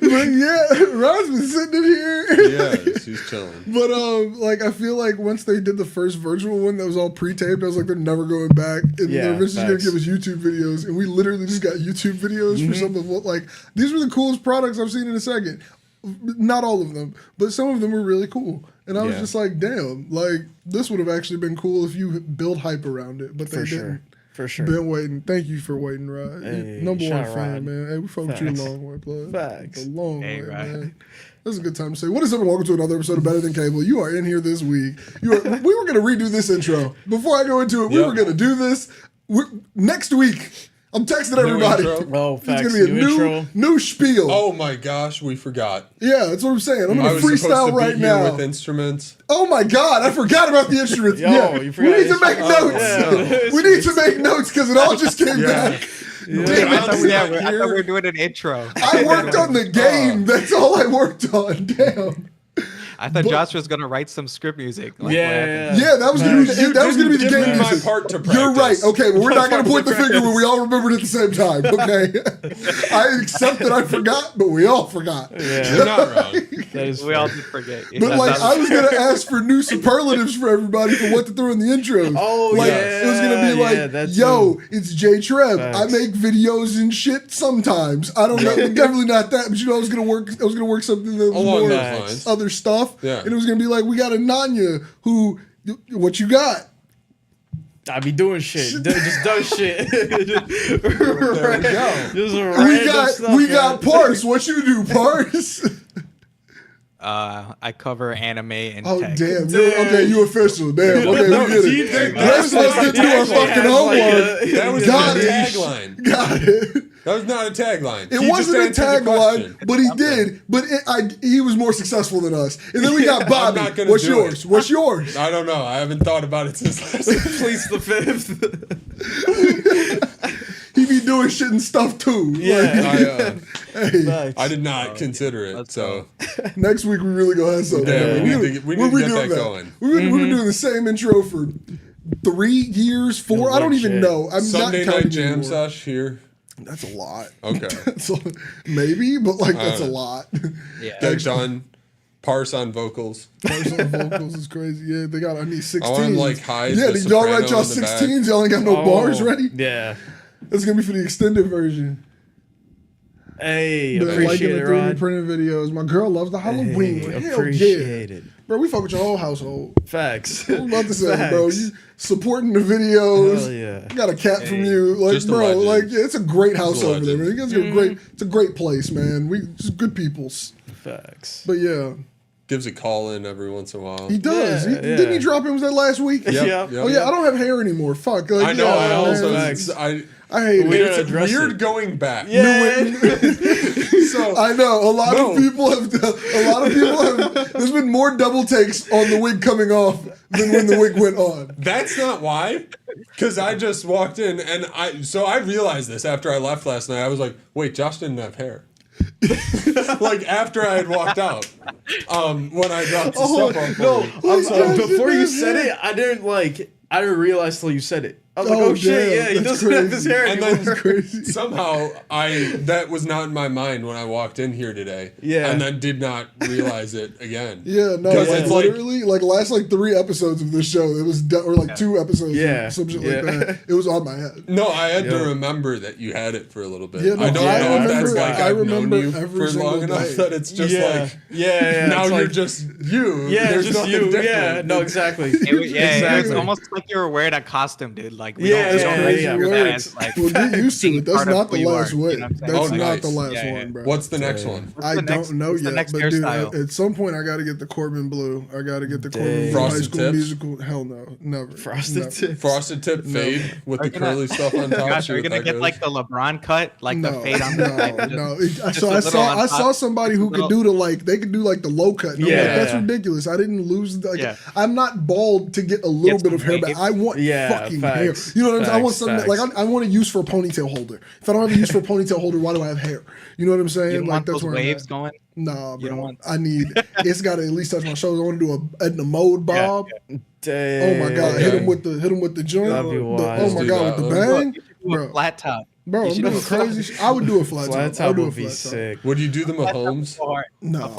But yeah, Ron's been sitting in here. Yeah, he's chilling. But like I feel like once they did the first virtual one that was all pre-taped, I was like, they're never going back, and they're eventually gonna give us YouTube videos, and we literally just got YouTube videos for some of what like these were the coolest products I've seen in a second. Not all of them, but some of them were really cool, and I was just like, damn, like this would have actually been cool if you build hype around it, but they didn't. For sure. Been waiting. Thank you for waiting, Rod. Hey, Number one fan, Rod. man. Hey, we fuck with you a long way, blood. Facts. A long Hey, way, Rod. man. This is a good time to say, what is up and welcome to another episode of Better Than Cable. You are in here this week. We were going to redo this intro. Before I go into it, we were going to do this next week. I'm texting everybody. Oh, facts. It's going to be a new spiel. Oh my gosh, we forgot. Yeah, that's what I'm saying. I'm I going was to freestyle supposed to right be here now. with instruments. Oh my God, I forgot about the instruments. Yo, you forgot we need to make instruments. notes. Yeah. We need to make notes because it all just came back. Dude, I thought we not were here. doing an intro. I worked on the game. That's all I worked on. Damn. I thought Josh was gonna write some script music. Like Yeah, that was gonna be the game me my music. part to You're right. practice. Okay, but we're not gonna My point the part to finger when we all remembered at the same time. Okay, I accept that I forgot, but we all forgot. You're not wrong. That is we all did forget. But like, I was gonna ask for new superlatives for everybody for what to throw in the intros. Oh, like, yeah. it was gonna be like, that's "Yo, it's J-Treb. I Facts. make videos and shit sometimes. I don't know, definitely not that, but you know, I was gonna work something that was Along more those lines. other stuff. Yeah. And it was gonna be like, we got Ananya who, what you got? I be doing shit. Just does shit. There we go. Just random stuff, We got Parse. What you do, Parse? I cover anime and Oh tech. damn! You official. Damn. Okay, we get it. The rest of us didn't do our fucking homework. That was Got not a it. tagline. Got it. That was not a tagline. It He wasn't a just answered the question. tagline, but he did. But he was more successul than us. And then we got Bobby. not gonna What's do yours? it. What's yours? I don't know. I haven't thought about it since last week. Please the fifth. He be doing shit and stuff too. Yeah. Hey, I did not consider it. So next week we really gonna have something. Yeah, we We're need to get redoing that going. We've been doing the same intro for 3 years, 4. I don't even know. I'm Sunday not counting night jam anymore. sesh here. That's a lot. Okay. Maybe, but like that's a lot. Yeah. Get done. Parse on vocals. Personal vocals is crazy. Yeah, they got. I need 16. I want like highs. Yeah, the did y'all write soprano y'all in the back. 16s? Y'all ain't got no bars ready. Yeah. That's gonna be for the extended version. Hey, The liking appreciate the it, 3D Rod. printed videos. My girl loves the Halloween. Hey, one. Hell appreciate yeah. it. Bro, we fuck with your whole household. Facts. I was about to say, Facts. bro, you supporting the videos. Hell yeah. Got a cat from you. Like, Just a bro, legend. like, yeah, it's a great house a over there, man. legend. You guys got great, it's a great place, man. We just good peoples. Facts. But yeah, Gives a call in every once in a while. he does. Yeah, Didn't he yeah. drop in? Was that last week? Yep. Oh yeah, I don't have hair anymore. Fuck. Like, I know. yeah, I man. also. Facts. I hate We it. don't It's address weird it. going back. Yeah. So I know a lot No. of people have. There's been more double takes on the wig coming off than when the wig went on. that's not why. Because I just walked in and I realized this after I left last night. I was like, wait, Josh didn't have hair. Like after I had walked out, when I dropped the stuff off. No, Wait, Josh before didn't you have said hair? it, I didn't realize till you said it. I was like, oh shit, damn, yeah, he that's doesn't have his crazy. hair And anymore. then Crazy. somehow that was not in my mind when I walked in here today. Yeah. And then did not realize it again. Yeah, no, 'Cause like, it's like- literally, like last 3 episodes of this show, it was or like 2 episodes, Yeah, some shit yeah. like that. It was on my head. No, I had to Yeah. remember that you had it for a little bit. Yeah, no, I don't I know if that's remember- like I I've known remember you every for single long enough day. that it's just yeah. like yeah, now it's you're like, just you. yeah, There's just nothing you. different. Yeah, no, exactly. It was Exactly. almost like you were wearing a costume, dude. Like we Yeah, don't, we yeah, don't yeah, consider yeah. that Works. as like Well, get used to being it. That's part of not who the you last are, one. you know what I'm saying? That's Oh, not nice. the last Yeah, yeah. one, bro. What's the next one? I don't know what's the yet, next but dude, hairstyle? at some point I got to get the Corbin Blue. I got to get the Corbin Blue High Frosted School tips? Musical. Hell no, never. Frosted Never. tips. Frosted tip fade with the curly stuff on top. Gosh, see are we what gonna that get goes? like the LeBron cut, like the fade on the side? No. Just So a I little on saw top. somebody who could Little- do they could do like the low cut. And I'm like, Yeah. that's ridiculous. I didn't lose. Like, Yeah. I'm not bald to get a little Get bit of some hair, but wave. I want Yeah, fucking facts. hair. You know what I'm saying? I want Facts, something facts. like I want a use for a ponytail holder. If I don't have a use for a ponytail holder, why do I have hair? You know what I'm saying? You don't like want that's those where I'm waves at. going? Nah, You don't bro. want- I need. It's got to at least touch my shoulders. I want to do a Edna Mode bob. Damn. Oh my god! Okay. Hit him with the joint. That'd be wild. Oh my Do god! that. With the Look, bang, You should do a bro. flat top. Bro, I'm doing crazy. I would do a flat Flat top. I would top do a would be flat top. sick. Would you do the Mahomes? No.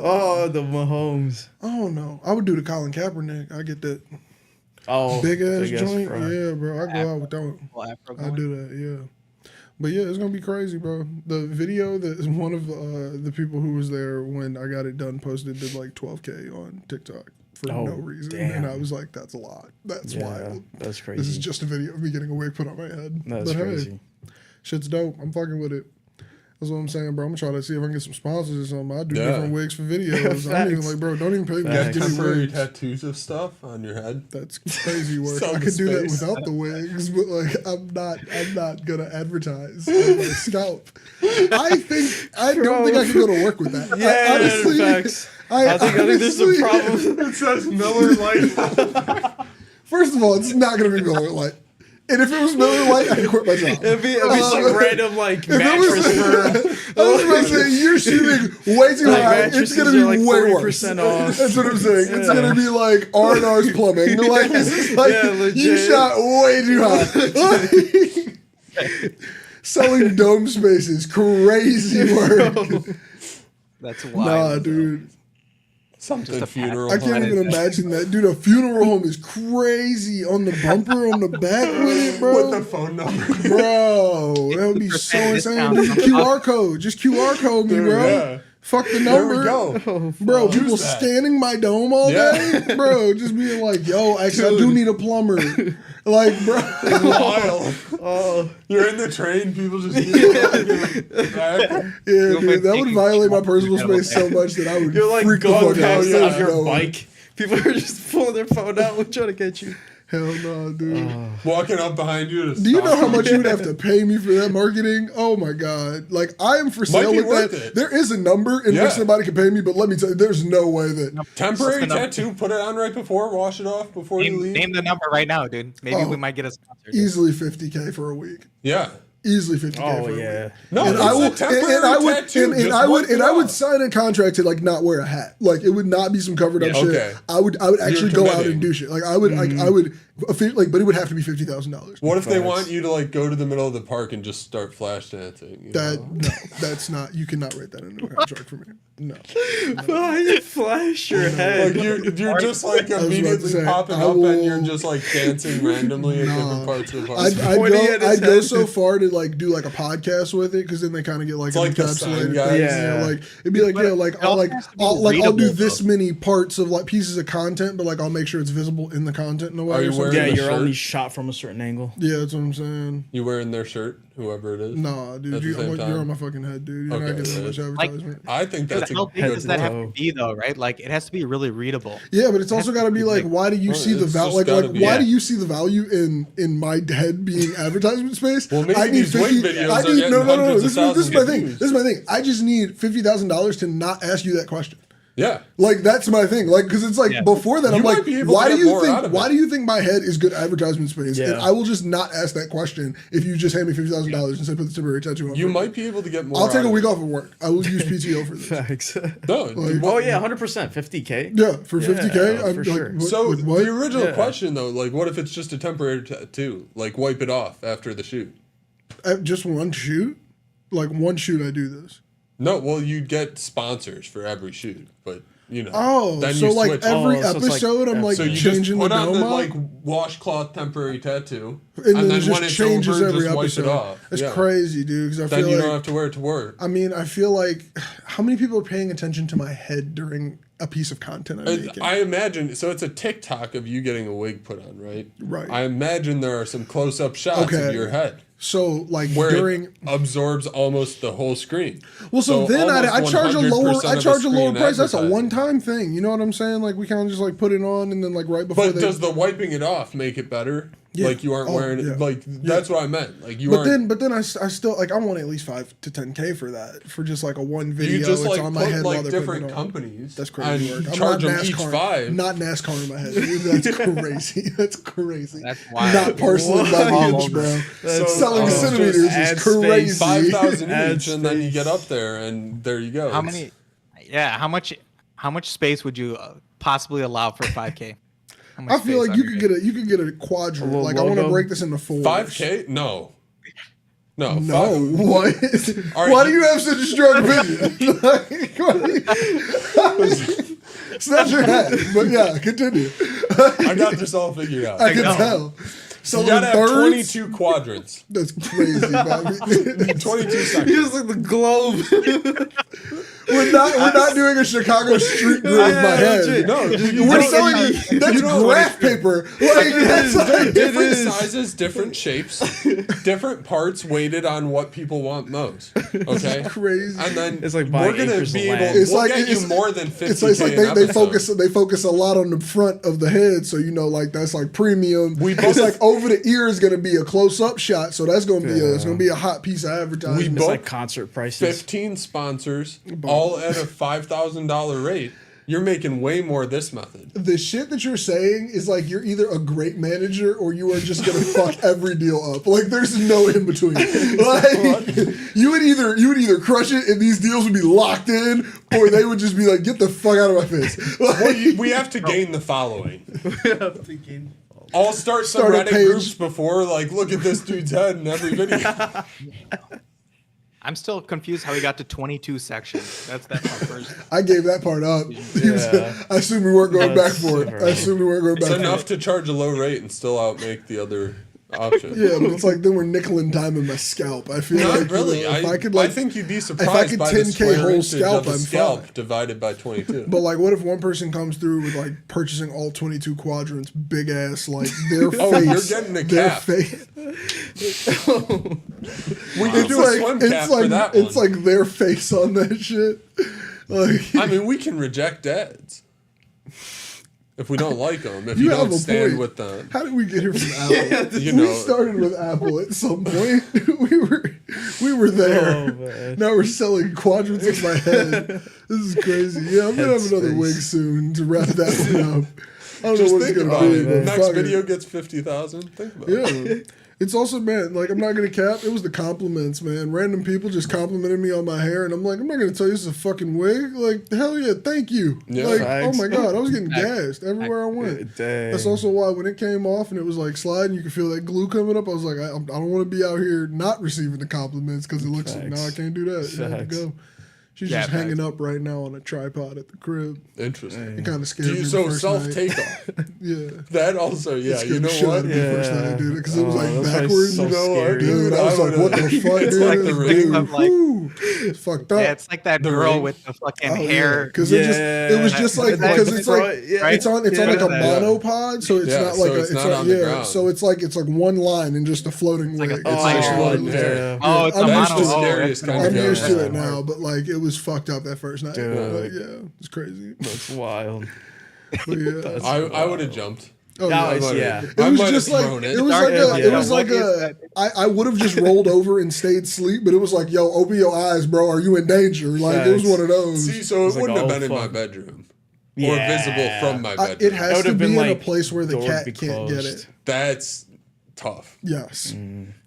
Oh, the Mahomes. Oh no. I would do the Colin Kaepernick. I get that Oh, big ass joint. fro. Yeah, bro. I go out with that one. I do that. Yeah. But yeah, it's gonna be crazy, bro. The video that is one of the people who was there when I got it done posted did like 12K on TikTok for no reason, damn. and I was like, "That's a lot. That's wild. That's crazy. This is just a video of me getting a wig put on my head." That's crazy. Hey, shit's dope. I'm fucking with it. That's what I'm saying, bro. I'm gonna try to see if I can get some sponsors or something. I do different wigs for videos. I'm even like, bro, don't even pay me. Get Just give me temporary wigs. tattoos of stuff on your head. That's crazy work. Sell I the could do that space. without the wigs, but like I'm not gonna advertise on my scalp. I don't think I could go to work with that. Yeah, honestly, facts. I think there's a problem. It says Miller Lite. First of all, it's not gonna be Miller Lite. And if it was Miller Lite, I could quit my job. It'd be some random like mattress firm. I was about to say, you're shooting way too high. It's gonna be like way worse. 40% off. That's what I'm saying. It's gonna be like R&R's plumbing. They're like, this is like legit. you shot way too high. Selling dome spaces, crazy work. That's wild. Nah, dude. Something funeral. I can't even imagine that. Dude, a funeral home is crazy. On the bumper, on the back with it, bro. With the phone number. Bro, that would be so insane. Dude, QR code. Just QR code me, bro. Yeah. Fuck the There number. we go. Bro, Use people that. scanning my dome all day. Bro, just being like, yo, actually, I do need a plumber. Like, bro. Wild. You're in the train, people just back. Yeah, dude, that would violate my personal space so much that I would You're like freak the going fuck out. past There's on your no way. bike. People are just pulling their phone out and trying to get you. Hell no, dude. Walking up behind you to Do you stop know how you. much you would have to pay me for that marketing? Oh my god! Like I am for sale be with worth that. it. There is a number in Yeah. which somebody can pay me, but let me tell you, there's no way that. Temporary It's just tattoo, put it on right before, wash it off before you leave. Name the number right now, dude. Maybe Oh. we might get a sponsor. Easily 50K for a week. Yeah. Easily 50K Oh for a yeah. week. No, And it's I a would, temporary and I would, tattoo. and Just I would, wipe it and I would off. sign a contract to like not wear a hat. Like it would not be some covered up Okay. shit. I would actually go out committing. and do shit. Like I would, like, but it would have to be $50,000. What if they Facts. want you to like go to the middle of the park and just start flash dancing? You That know? no, that's not. You cannot write that into a contract for me. No. Why you flash your head? Like you're just like about to immediately say, popping I up will- and you're just like dancing randomly in different parts of the park. Pointing at his I'd go head. so far to like do like a podcast with it because then they kind of get like an like the sign encapsulated guys. thing. Yeah. You know, like it'd be like But yeah, like it I'll also like has to be I'll do readable, this though. many parts of like pieces of content, but like I'll make sure it's visible in the content in a way. Are or you something. wearing Yeah, the you're shirt? only shot from a certain angle. Yeah, that's what I'm saying. You wearing their shirt, whoever it is? Nah, dude, At the same you're time? on my fucking head, dude. You're Okay, not getting that much right. advertisement. I think Dude, that's a how big good does that have to one. be though, right? Like it has to be really readable. Yeah, but it's also got to be like, why do you Well, see the it's value? just Like, gotta be- why yeah. do you see the value in my head being advertisement space? Well, maybe I need these wig videos I are need getting no. hundreds This of is my thousands of thing. views. This is my thing. I just need $50,000 to not ask you that question. Yeah. Like that's my thing. Like because it's like Yeah. before that, You I'm might like, be able why to do get you more out of think? Why it. do you think my head is good advertisement space? Yeah. And I will just not ask that question if you just hand me $50,000 and say put the temporary tattoo on. You for me. might be able to get more. I'll take out a of week it. off of work. I will use PTO for this. Facts. No. Like- Oh yeah, 100%, 50K. Yeah, for 50K. Yeah, I'm for like, sure. what, So with what? the original Yeah. question though, like, what if it's just a temporary tattoo? Like, wipe it off after the shoot. At just one shoot, like one shoot, I do this. No, well, you'd get sponsors for every shoot, but you know. Oh, then so you like switch. every Oh, so it's like- episode, I'm like So you just changing the put on dome the up, like washcloth temporary tattoo, and then it when just it's changes over, every just wipe episode. it off. It's Yeah. crazy, dude. Because I Then feel you like don't have to wear it to work. I mean, I feel like how many people are paying attention to my head during a piece of content I'm making? I imagine so. It's a TikTok of you getting a wig put on, right? Right. I imagine there are some close-up shots Okay. of your head So like where during it absorbs almost the whole screen. well, so then I almost charge a lower 100% I of the charge a lower screen price. That's a advertising. one-time thing. You know what I'm saying? Like we kind of just like put it on and then like right before But they. does the wiping it off make it better? Yeah. Like you aren't Oh, wearing it. yeah. Like that's what I meant. Like you but aren't. then I still like I want at least 5 to 10K for that for just like a one video. You just it's like on my put head while like they're different putting it on. companies. That's crazy and work. I'm charge not them each NASCAR, $5. not NASCAR in my head. Dude. That's crazy. That's crazy. That's wild. Not parceling by the What? inch, bro. That's Selling just centimeters ad is crazy. space. 5,000 Add each, and then you space. get up there, and there you go. How It's- many? Yeah, how much space would you possibly allow for 5K? How much I feel space like on you your could head? get a quadrant. little Like I want to logo? break this into 4. 5K? No. No, No, what? All right, Why do you have such a strong opinion? It's not your hat, but yeah, continue. I got this all figured out. I can tell. So You gotta have birds. 22 quadrants. That's crazy, Bobby. 22 He seconds. was like the globe. We're not doing a Chicago street grid with my head. No, We're selling that's graph paper. Like that's like, different sizes, different shapes, different parts weighted on what people want most. Okay, crazy. and then It's like we're buying gonna acres of be able. land. It's We'll like- get you it's- more than 50. It's like they focus a lot on the front of the head, so you know, like that's like premium. It's like over the ear is gonna be a close up shot, so that's gonna be a hot piece of advertising. We It's both- like concert prices. 15 sponsors, all at a $5,000 rate. You're making way more this method. The shit that you're saying is like you're either a great manager or you are just gonna fuck every deal up. Like there's no in between. Like you would either crush it and these deals would be locked in, or they would just be like, get the fuck out of my face. Like, Well, we have to gain the following. I'll start some Start a Reddit page. groups before, like, look at this dude's head in every video. I'm still confused how he got to 22 sections. That's my first. I gave that part up. Yeah. I assumed we weren't going That's back for it. super I assumed we weren't going It's back for enough it. to charge a low rate and still outmake the other option. Yeah, but it's like then we're nickel and diming my scalp. I feel Not like really. you know, if I could I like, think you'd be I surprised could by the 10K square whole inches scalp, of a I'm scalp fine. divided by 22. but like, what if one person comes through with like purchasing all 22 quadrants, big ass, like their face? Oh, you're getting a their cap. face. We could do a swim cap for that one. It's like their face on that shit. Like I mean, we can reject ads if we don't like them. If You you, have don't a stand point. with them, how did we get here from Apple? you We know. started with Apple at some point. we were there. Oh, man. Now we're selling quadrants in my head. This is crazy. Yeah, I'm gonna have another Headspace. wig soon to wrap that one up. I don't know Just what it's think gonna about be. it. but Next fuck it. video gets 50,000. Think about it. Yeah. It's also, man, like, I'm not going to cap. It was the compliments, man. Random people just complimented me on my hair, and I'm like, I'm not going to tell you this is a fucking wig. Like, hell yeah, thank you. Yeah. Like, Thanks. oh my God, I was getting gassed everywhere I went. Dang. That's also why when it came off and it was like sliding, you could feel that glue coming up. I was like, I don't want to be out here not receiving the compliments because it looks, Facts. no, I can't do that. You have to Facts. go. She's Yeah, just facts. hanging up right now on a tripod at the crib. Interesting. It kind of scared me. the So first self night. takeoff. Yeah. That also, yeah. Scared You the know shit out what? of me the first time I did it because it was Oh, like that's why it's backwards. so You know what, scary. Dude, I was like, what the fuck, It's dude? like the ring. Dude, Of, like- whew, it's fucked up. Yeah, it's like that The girl ring. with the fucking Oh, hair. because it was just like That- because it's like Right? it's on like Yeah. a monopod, so it's Yeah, not so like it's it's not not on the yeah, ground. so it's like one line and just a floating like a- wig. it's It's like just one floating. hair. Oh, it's I'm a used mono. to the scariest kind of I'm hair. used to it Yeah. now, but like it was fucked up that first night. Dude. But, yeah, it's crazy. That's wild. But yeah, That's I would have jumped. oh, Nice, might yeah. have- It I was might have just like thrown it was like Dark a, area. it was What like is a I would have just rolled over and stayed asleep, but it was like, yo, open your eyes, bro. Are you in danger? Like it was Facts. one of those. See, so it It's like, wouldn't have oh, been in my fuck. bedroom. Or Yeah. visible from my bedroom. It That has would to have be been in a like place where the door cat be can't get closed. it. That's tough. Yes.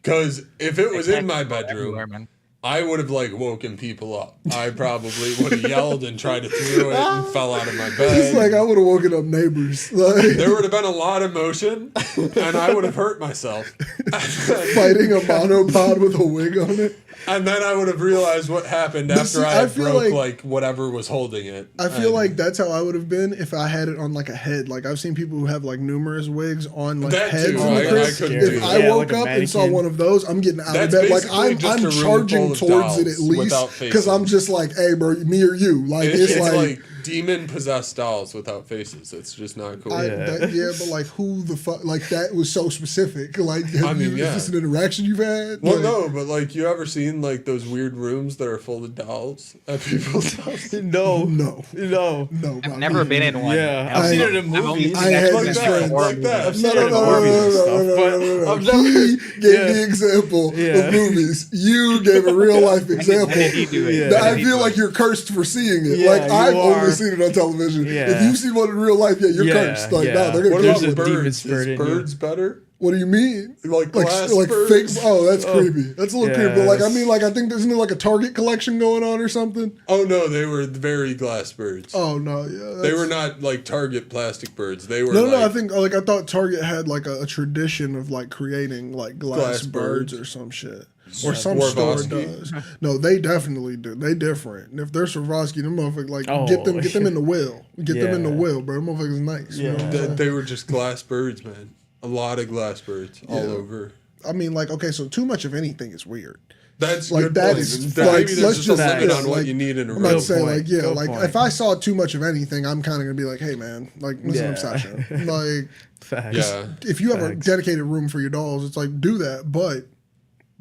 Because if it was in my Everywhere, bedroom, man. I would have like woken people up. I probably would have yelled and tried to throw it and fell out of my It's bed. like I would have woken up neighbors, like There would have been a lot of motion, and I would have hurt myself. fighting a monopod with a wig on it. And then I would have realized what happened But after see, I I had feel broke like- like whatever was holding it. I feel And like that's how I would have been if I had it on like a head. Like I've seen people who have like numerous wigs on like That heads too, on the I crib. couldn't If do I that. Yeah, woke like a up and saw mannequin. one of those, I'm getting out That's of bed. Like basically just a room charging full of towards it dolls at least without because I'm faces. just like, hey, bro, me or you. Like it's it's like demon possessed dolls without faces. It's just not cool. yeah, but like who the fuck? Like that was so specific. Like, have mean, you, yeah. is this an interaction you've had? Well, Like, no, but like you ever seen like those weird rooms that are full of dolls at people's houses? No. no, No. no. I've never been in one. Yeah. I- I've seen it in I've only movies. I had Like this that, friend. like that. I've No, seen no, it in no, no, movies and no, stuff, no, but no, no, no. I've never- He gave Yeah. the example Yeah. of movies. You gave a real life example. How did he do it? Yeah. That How I did he feel do like it? you're cursed for seeing it. Yeah, like you I've are. only seen it on television. Yeah. If you've seen one in real life, yeah, you're Yeah, cursed. Like, yeah. no, they're gonna What kill about There's you. a demon birds? spirit Is in you. birds better? What do you mean? Like glass fake? birds? Oh, that's creepy. That's a little Yeah, creepy. But like, I mean, like, I think isn't there like a Target collection going on or something? Oh no, they were very glass birds. Oh no, yeah. They were not like Target plastic birds. They were No. I think I thought Target had like a tradition of like creating like glass birds or some shit. Or some store does. No, they definitely do. They different. And if they're Swarovski, them motherfuckers like get them in the will. Get them in the will, bro. Them motherfuckers nice. Yeah. You know what I'm saying? They were just glass birds, man. A lot of glass birds all over. I mean, like, okay, so too much of anything is weird. That's Like good that point. is Maybe like there's let's just just a limit on like, what you need in a I'm room. not saying like Good like point. if I saw too much of anything, I'm kind of gonna be like, hey man, like this is an obsession. Like Facts. Yeah. if you have a dedicated room for your dolls, it's like do that, but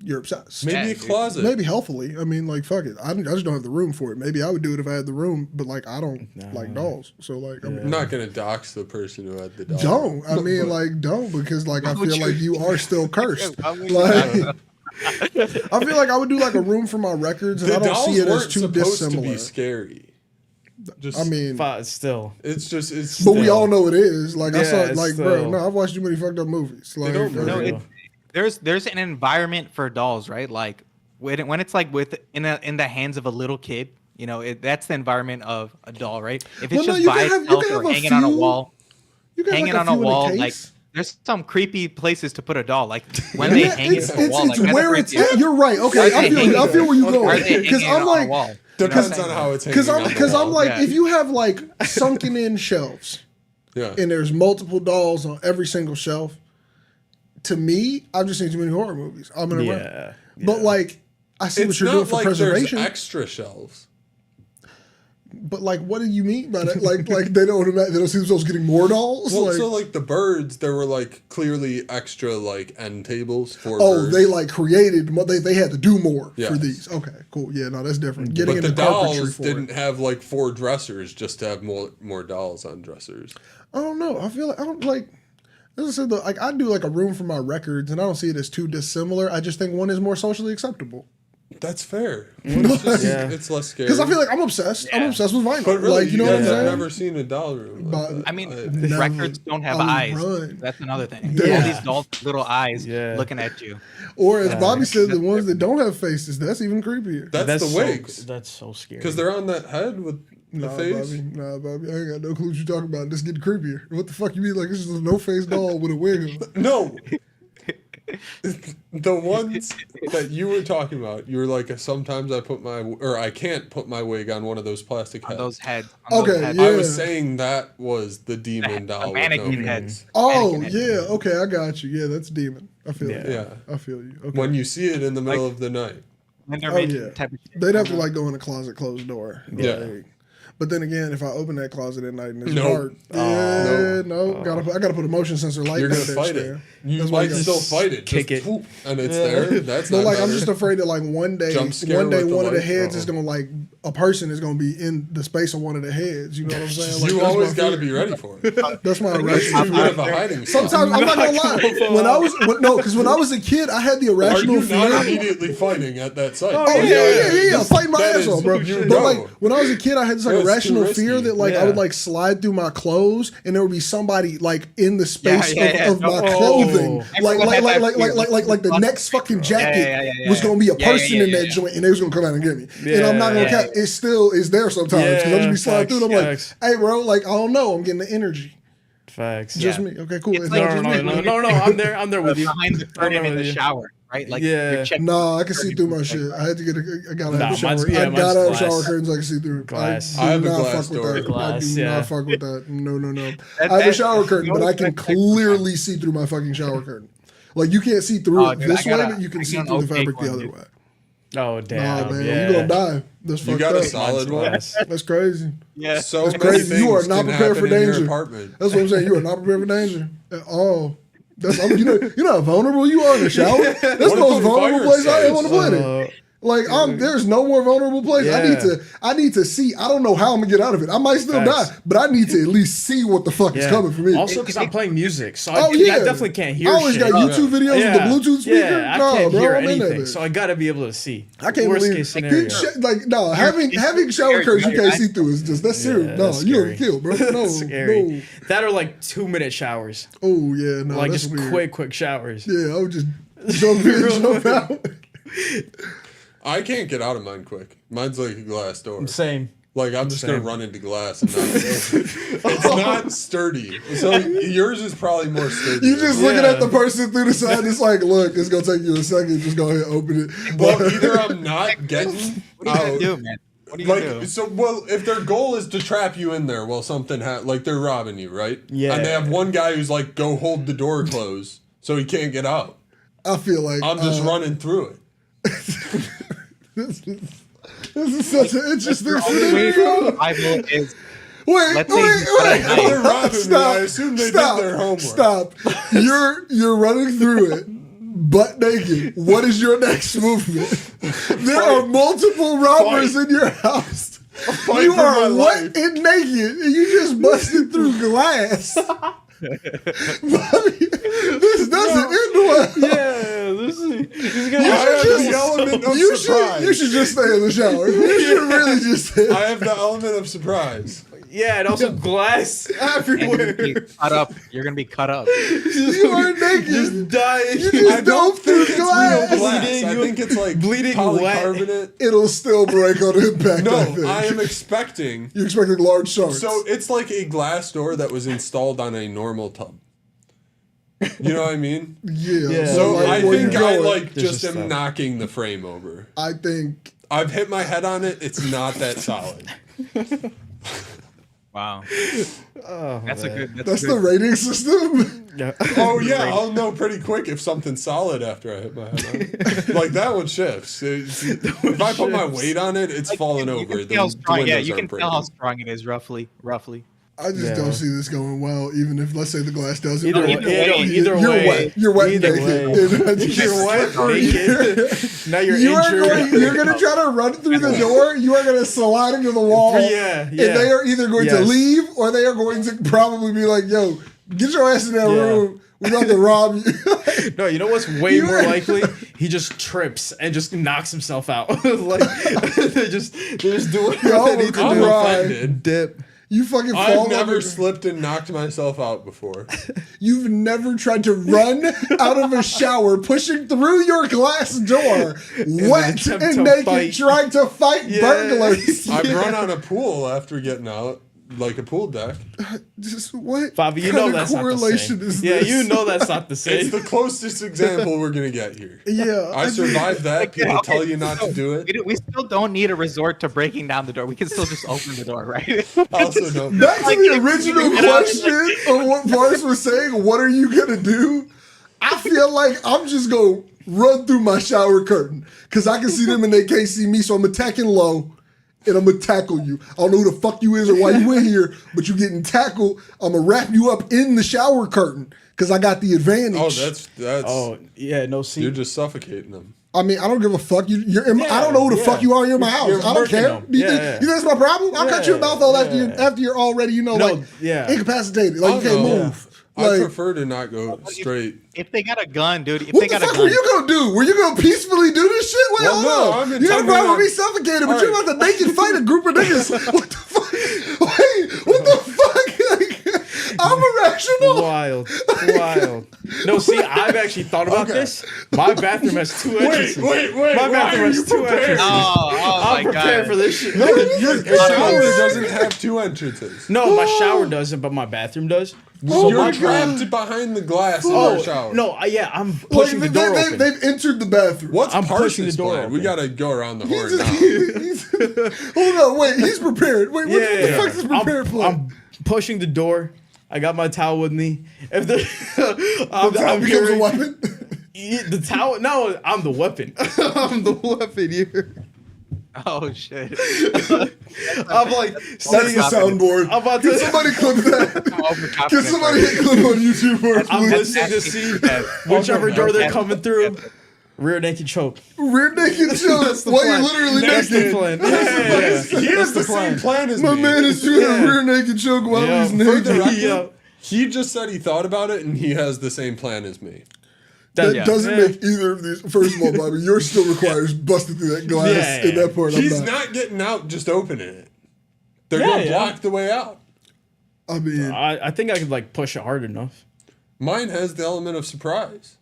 you're obsessed. Maybe a closet. Maybe healthfully. I mean, like fuck it. I just don't have the room for it. Maybe I would do it if I had the room, but like I don't like dolls. So like I'm not gonna dox the person who had the dog. don't. I mean, like don't because like I feel like you are still cursed. Why would Like. I feel like I would do like a room for my records, and The I don't dolls see it as weren't too supposed to dissimilar. be scary. Just, I mean, Still. but we all know it is. Like I saw, Yeah, like bro, still. no, I've watched too many fucked up movies. Like, don't No, murder. there's an environment for dolls, right? Like when it's like in the hands of a little kid, you know, that's the environment of a doll, right? If it's Well, no, just you by can have- you itself can or have a hanging on a few- wall, you got hanging like on a few in wall, case. like there's some creepy places to put a doll. Like when they Yeah, hang it on a wall, like it's that's where it's creepy. at. You're right. Okay, Why are I they feel you. I hanging feel where you're Why are going. they Because hanging I'm it on a like, wall? depends on how it's hanging. because I'm like, Yeah. if you have like sunken in shelves yeah. and there's multiple dolls on every single shelf, to me, I've just seen too many horror movies. I'm gonna run. Yeah. But like, I see It's what you're not doing for like preservation. there's extra shelves. But like, what do you mean by that? Like they don't see themselves getting more dolls. Well, like, so like the birds, there were like clearly extra like end tables for oh, birds. they like created. They had to do more for Yes. these. Okay, cool. Yeah, no, that's different. Getting But the into carpentry dolls for didn't it. have like 4 dressers just to have more dolls on dressers. I don't know. I feel like I don't like. As I said, like I do like a room for my records, and I don't see it as too dissimilar. I just think one is more socially acceptable. That's fair. It's, just, Yeah. it's less scary. Because I feel like I'm obsessed. I'm Yeah. obsessed with vinyl. But really, like you know what I'm guys have saying? never seen a doll room. But- Like that. I mean, Never. records don't have I would eyes. run. That's another thing. Yeah. All these dolls, with little eyes, Yeah. looking at you. Or as Bobby said, the ones that don't have faces, that's even creepier. that's the wigs. That's so scary. Because they're on that head with the face. Bobby, I ain't got no clue what you're talking about. This getting creepier. What the fuck you mean? Like it's just a no face doll with a wig on. No. The ones that you were talking about, you were like, sometimes I can't put my wig on one of those plastic On heads. those heads. On Okay, those heads. yeah. I was saying that was the demon doll. with mannequin no head. face. Oh Mannequin yeah, okay, I got you. Yeah, that's demon. I feel you. Yeah. I feel you. Okay. When you see it in the middle of the night. Oh yeah, type of shit. they'd have to like go in a closet, closed door. Yeah. Like, but then again, if I open that closet at night and it's No. dark, I gotta put a motion sensor light. You're in gonna that fight bitch, it. man. You That's why might you still gotta fight it. kick just it. whoop, and it's there. That's No, not like I'm better. just afraid that like one day, Jump scare one with the of the light? heads Oh. is gonna like a person is gonna be in the space of one of the heads. You know what I'm saying? Like, You that's always my got to fear. be ready for it. That's my You irrational. have a hiding spot. Sometimes I'm not gonna lie. Because when I was a kid, I had the Are irrational you fear. not immediately fighting at that site? Oh yeah, fighting my That ass is- off, bro. you But know. like when I was a kid, I had this like That's irrational too risky. fear that like I Yeah. would like slide through my clothes and there would be somebody like in the space yeah. of my Oh. clothing, like Everyone had that fear. the next fucking jacket Yeah. was gonna be a Yeah, person in yeah. that joint and they was gonna come out and get me. And I'm not gonna Yeah. cap. It still is there sometimes because I just be sliding through. And I'm like, Facts. hey, bro, like I don't know, I'm getting the energy. Facts. Just Yeah. me. Okay, cool. It's It's like- not just me. No. I'm there with you. Behind the curtain in the shower, right? Like Yeah. you're checking. Nah, I can see through my shit. I had to get I gotta Nah, have a shower. mine's- yeah, I mine's gotta have glass. shower curtains I can see through. Glass. I I have do a not glass fuck with door. that. I Glass, do yeah. not fuck with that. No. That- I have a that- shower curtain, but I can that- clearly see through my fucking shower curtain. Like you can't see through Oh, it dude, this I way, got but you can I see got through an the opaque fabric the one, other dude. way. Oh damn. Nah, man, yeah. you gonna die. That's You fucked got a up. solid one. Glass. That's crazy. Yeah. So That's many crazy. things You are not can prepared for happen in your danger. apartment. That's what I'm saying. You are not prepared for danger at all. You know how vulnerable you are in the shower. That's the What if most the vulnerable fire place I am on the starts? planet. Like there's no more vulnerable place. Yeah. I need to see. I don't know how I'm gonna get out of it. I might still die, but I need to at least see what the fuck is coming for me. Also, because I'm playing music, so Oh, I yeah. definitely can't hear I always shit. got YouTube videos with the Bluetooth speaker. Yeah, I No, can't bro, hear I'm in that anything, bitch. so I gotta be able to see. I can't Worst believe case scenario. having shower curtains you can't see through is just that's serious. Yeah, No, that's you scary. gonna kill, bro. No, Scary. no. That are like 2-minute showers, Oh yeah, no, like that's just weird. quick showers. Yeah, I would just jump in, jump out. I can't get out of mine quick. Mine's like a glass door. Same. Like I'm just Same. gonna run into glass and not. It's not sturdy. So yours is probably more sturdy. You just Yeah. looking at the person through the side. It's like, look, it's gonna take you a second. Just go ahead, and open it. Well, either I'm not getting What are you out. gonna do, man? What are you gonna do? So, well, if their goal is to trap you in there while something like they're robbing you, right? Yeah. And they have one guy who's like, go hold the door closed so he can't get out. I feel like I'm just running through it. This is such an interesting Way scenario. survival is Wait, Let's wait, say- wait. If they're robbing me, I assume they did their homework. Stop. You're running through it, butt naked. What is your next movement? There are multiple robbers in your house. Fight You for my are life. wet and naked, and you just busted through glass. Bobby, this doesn't end well. Yeah, this is gonna. You I have should the just- element of You surprise. should just stay in the shower. You should really just stay. I have the element of surprise. Yeah, and also glass everywhere. cut up. You're gonna be cut up. You are naked. Just dying. You just dove through It's glass. real glass. Bleeding, I think it's like bleeding wet. polycarbonate. It'll still break on impact. I No, think. I am expecting. You're expecting large sharks. So it's like a glass door that was installed on a normal tub. You know what I mean? yeah. So like, I where think you I going? like There's just just am stuff. knocking the frame over. I think I've hit my head on it. It's not that solid. Wow. Oh, That's a man. good. that's a the good. rating system. Yeah. Oh yeah, I'll know pretty quick if something's solid after I hit my head on it. Like that one shifts. If I put my weight on it, it's falling You over. can see how strong, yeah, windows you aren't can tell how breaking. strong it is, roughly. I just Yeah. don't see this going well. Even if let's say the glass doesn't. Either break. way, You're way. wet. You're wet. Either naked. way. You're wet, naked. Now you're injured. You're gonna try to run through the door. You are gonna slide into the wall. Yeah, And they are either going to Yes. leave or they are going to probably be like, "Yo, get your ass in that Yeah. room. We about to rob you." No, you know what's way You- more likely? He just trips and just knocks himself out. Like they just do what Yo, they need to I'm do. offended. Dip. You fucking fall. I've under- never slipped and knocked myself out before. You've never tried to run out of a shower, pushing through your glass door, wet attempt and to naked, fight. trying to fight Yeah. burglars. I've run on a pool after getting out, like a pool deck. Just what? Bobby, you kind know of that's not the correlation same. is Yeah, this? you know that's not the It's same. the closest example we're gonna get here. Yeah, I survived that. People Okay, tell you not so to do it. We still don't need a resort to breaking down the door. We can still just open the door, right? I also don't. Back to Like, the if original you get out, question of what Bars was saying. What are you gonna do? I feel like I'm just gonna run through my shower curtain because I can see them and they can't see me. So I'm attacking low. And I'm gonna tackle you. I don't know who the fuck you is or why you in here, but you getting tackled. I'm gonna wrap you up in the shower curtain because I got the advantage. Oh, that's. Oh, yeah, no, see. You're just suffocating them. I mean, I don't give a fuck. You're in my, I Yeah, don't know who the yeah. fuck you are. You're in my house. You're I don't working care. them. Do you, Yeah, think, yeah. you think that's my problem? I'll cut your Yeah, mouth off yeah. after you're already, No, like yeah. incapacitated. Like Oh, you can't no. move. I Like, prefer to not go straight. If they got a gun, dude. If what they the got a fuck gun, were you gonna do? Were you gonna peacefully do this shit? Wait, Well, hold no, on. I'm You got a intending problem on- with me suffocated, but All you're right. about to naked fight a group of niggas. What the fuck? Wait, what the fuck? Like, I'm irrational. Wild. No, see, I've actually thought about Okay. this. My bathroom has 2 entrances. wait. My Why bathroom are has you 2 prepared? entrances. oh I'm my prepared god. for this shit. No, your shower weird. doesn't have 2 entrances. No, my shower doesn't, but my bathroom does. Oh You're my trapped behind the glass in Oh, your shower. no, yeah, I'm Like, pushing the door open. they've entered the bathroom. What's I'm Parsons' pushing the door plan? We open. gotta go around the He's horn just, now. hold on, wait. He's prepared. Wait, what the Yeah. fuck is prepared for? I'm pushing the door. I got my towel with me. If the That becomes a hearing- weapon. The towel? No, I'm the weapon. I'm the weapon here. Oh shit. I'm like, That's sitting the up- soundboard. I'm about Can to. somebody clip that? Can Overconfident. somebody hit clip on YouTube for us, I'm please? listening to see whichever door they're coming through. Rear naked choke. Rear naked choke. That's the While plan. you're literally That's naked. the plan. He has the same plan as My me. man is doing a rear naked choke while Yeah. he's For the naked. record, Yeah. he just said he thought about it and he has the same plan as me. That Yeah. doesn't Yeah. make either of these. First of all, Bobby, yours still requires busting through that glass Yeah, in that part. He's I'm not getting out, just opening it. They're Yeah, gonna yeah. block the way out. I mean, I think I could like push it hard enough. Mine has the element of surprise.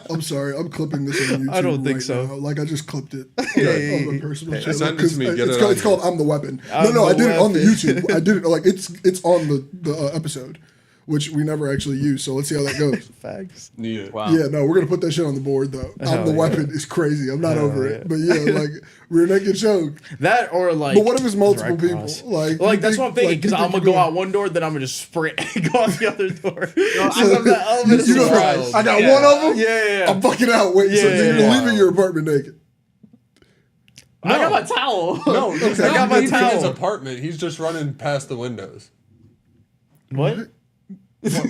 I'm sorry. I'm clipping this on YouTube. I don't think right so. now. Like I just clipped it Hey, on my personal channel. send it to me, 'cause get it's it called, on it's called "I'm the Weapon." I'm No, I the did it on the weapon. YouTube. I did it like it's on the episode, which we never actually used. So let's see how that goes. Facts. Yeah. Wow. Yeah, no, we're gonna put that shit on the board though. I'm the yeah. Weapon is crazy. I'm not over yeah. it, but yeah, like rear naked choke. That or like. But what if it's multiple right people? cross. Like Like you that's think- what I'm thinking like, because you I'm think gonna go you're out one door, then I'm gonna just sprint and go out the other door. Just I- have that element of You go, surprise. I got Yeah. one of them. Yeah. I'm fucking out. Wait, so Yeah, then yeah, you're yeah. leaving your apartment naked? I got my towel. No, he's I not got my leaving his towel. apartment. He's just running past the windows. What?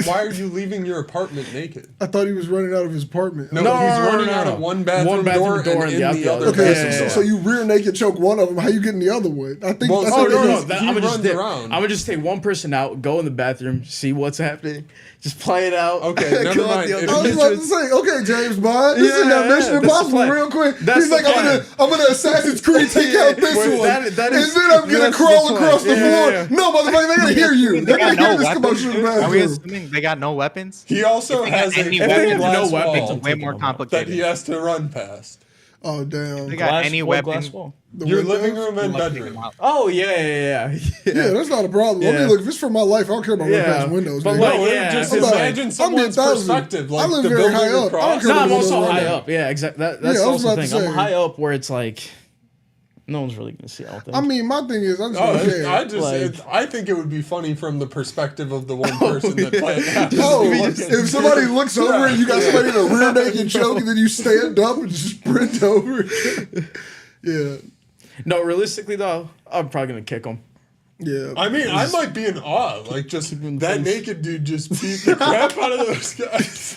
Why are you leaving your apartment naked? I thought he was running out of his apartment. No, No, he's no, running no, out no. of one bathroom, One bathroom door and and in the the other. other Okay, Yeah, so you rear naked choke one of them. How you getting the other one? I think. Well, I so Oh think no, it no! was- That, he I'm gonna just runs dip. around. I'm gonna just take one person out, go in the bathroom, see what's happening, just play it out. Okay, never go out mind. the If other I was you about to entrance. say, okay, James Bond, this is Yeah, not Mission that's the Impossible plan. real quick. That's He's the like, plan. I'm gonna Assassin's Creed take out this Wait, one, that is- and then I'm gonna that's the crawl plan. across the Yeah, floor. yeah. No, motherfucker, they're gonna hear you. They're gonna hear this commotion in the Are we bathroom. assuming they got no weapons? He also If they got has a any thin weapons, glass no weapons, wall I'm It's way taking more them out. that complicated. he has to run past. Oh damn. They got any weapon. Your living room and Let's take bedroom. them out. Oh yeah. Yeah, that's not a problem. I Yeah. mean, look, if it's for my life, I don't care about running Yeah. past windows. But man. like, No, yeah, just I'm like, imagine I'm someone's 1,000. perspective, like I live the very building high up. I don't across. care No, I'm about also windows high right up. Yeah, exactly. That's Yeah, I was also the about to thing. say. I'm high up where it's like no one's really gonna see. I don't think. I mean, my thing is, I just Oh, don't care. I just, Like- I think it would be funny from the perspective of the one person that played. Oh, if somebody looks over and you got somebody in a rear naked choke, and then you stand up and just sprint over. Yeah, No, realistically though, I'm probably gonna kick him. yeah. I mean, I might be in awe. Like, just him in the that face. naked dude just beat the crap out of those guys.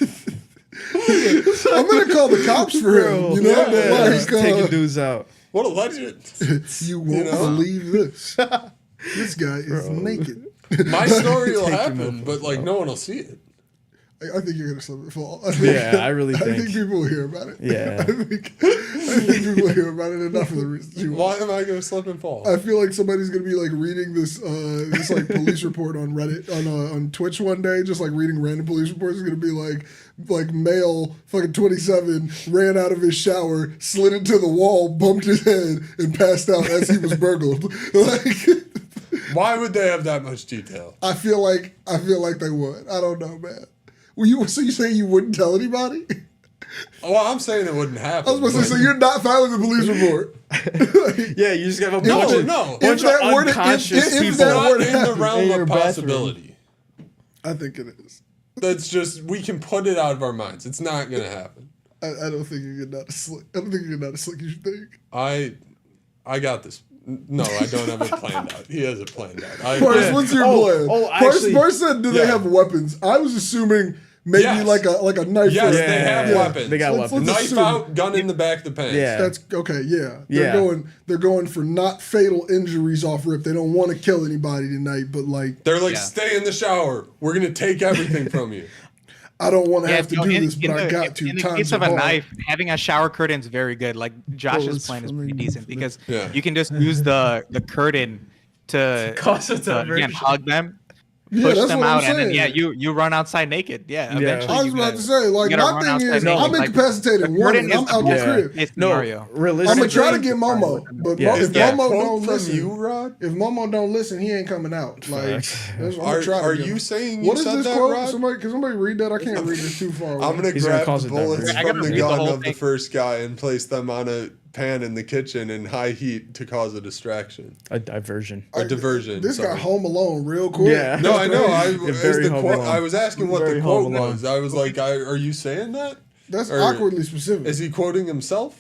I'm gonna call the cops for him. You know, yeah, but yeah. like, Just taking dudes out. What a legend. you won't know? believe this. This guy is naked. My story will Take him happen, up. but like no one will see it. I think you're gonna slip and fall. I think, Yeah, I really I think think. people will hear about it. Yeah. I think people will hear about it enough for the reasons you want. Why am I going to slip and fall? I feel like somebody's gonna be like reading this this like police report on Reddit on Twitch one day, just like reading random police reports. It's gonna be like male fucking 27 ran out of his shower, slid into the wall, bumped his head, and passed out as he was burgled. Like Why would they have that much detail? I feel like they would. I don't know, man. So you say you wouldn't tell anybody? Well, I'm saying it wouldn't happen. I was supposed to say, so you're not filing the police report. Yeah, you just got a No, bunch of, no. bunch If that of were to- unconscious if people. that not were to in the happen realm in your of bathroom. possibility. I think it is. That's just, we can put it out of our minds. It's not going to happen. I don't think you're getting out of slick. I don't think you're getting out of slick. You should think. I got this. No, I don't have it planned out. He has it planned out. Parse, Yeah. what's your Oh, plan? actually- Parse said, do they Yeah. have weapons? I was assuming maybe Yes. like a knife. Yes, or- they have Yeah. weapons. They got Let's- weapons. let's Knife assume- out, gun in the back of the pants. Yeah. That's okay. Yeah, Yeah. They're going for not fatal injuries off rip. They don't want to kill anybody tonight, but like They're like, Yeah. stay in the shower. We're going to take everything from you. I don't want to Yeah, have to no, do in, this, but in I the, got to. in the Times case are of a hard. knife, having a shower curtain is very good. Like Josh's it's plan is for pretty me. decent because Yeah. you can just use the curtain to Cause a again diversion. hug them, Yeah, push that's them what I'm out, and then saying. you run outside naked. Yeah, eventually. I was you about gotta- to say, like, you gotta my run thing outside is, naked. I'm Like, incapacitated. the One, curtain and I'm is out the the Yeah. crib. It's No, Mario. I'm realistically, gonna try to get Momo, but Yeah. if Is that Momo quote don't from listen, you, Rod? if Momo don't listen, he ain't coming out. Like, Facts. that's what I'm gonna try to Are get you him. saying you What is said this that, quote? Rod? Can somebody read that? I can't read this too far away. I'm going to He's gonna grab cause the a bullets diversion. I gotta from the read the gun whole of the thing. first guy and place them on a pan in the kitchen in high heat to cause a distraction. a diversion. A diversion. This sorry. got Home Alone real quick. Yeah. No, I know. Very The Home quote, Alone. I was asking what Very the Home quote Alone. was. I was like, are you saying that? That's Or awkwardly specific. Is he quoting himself?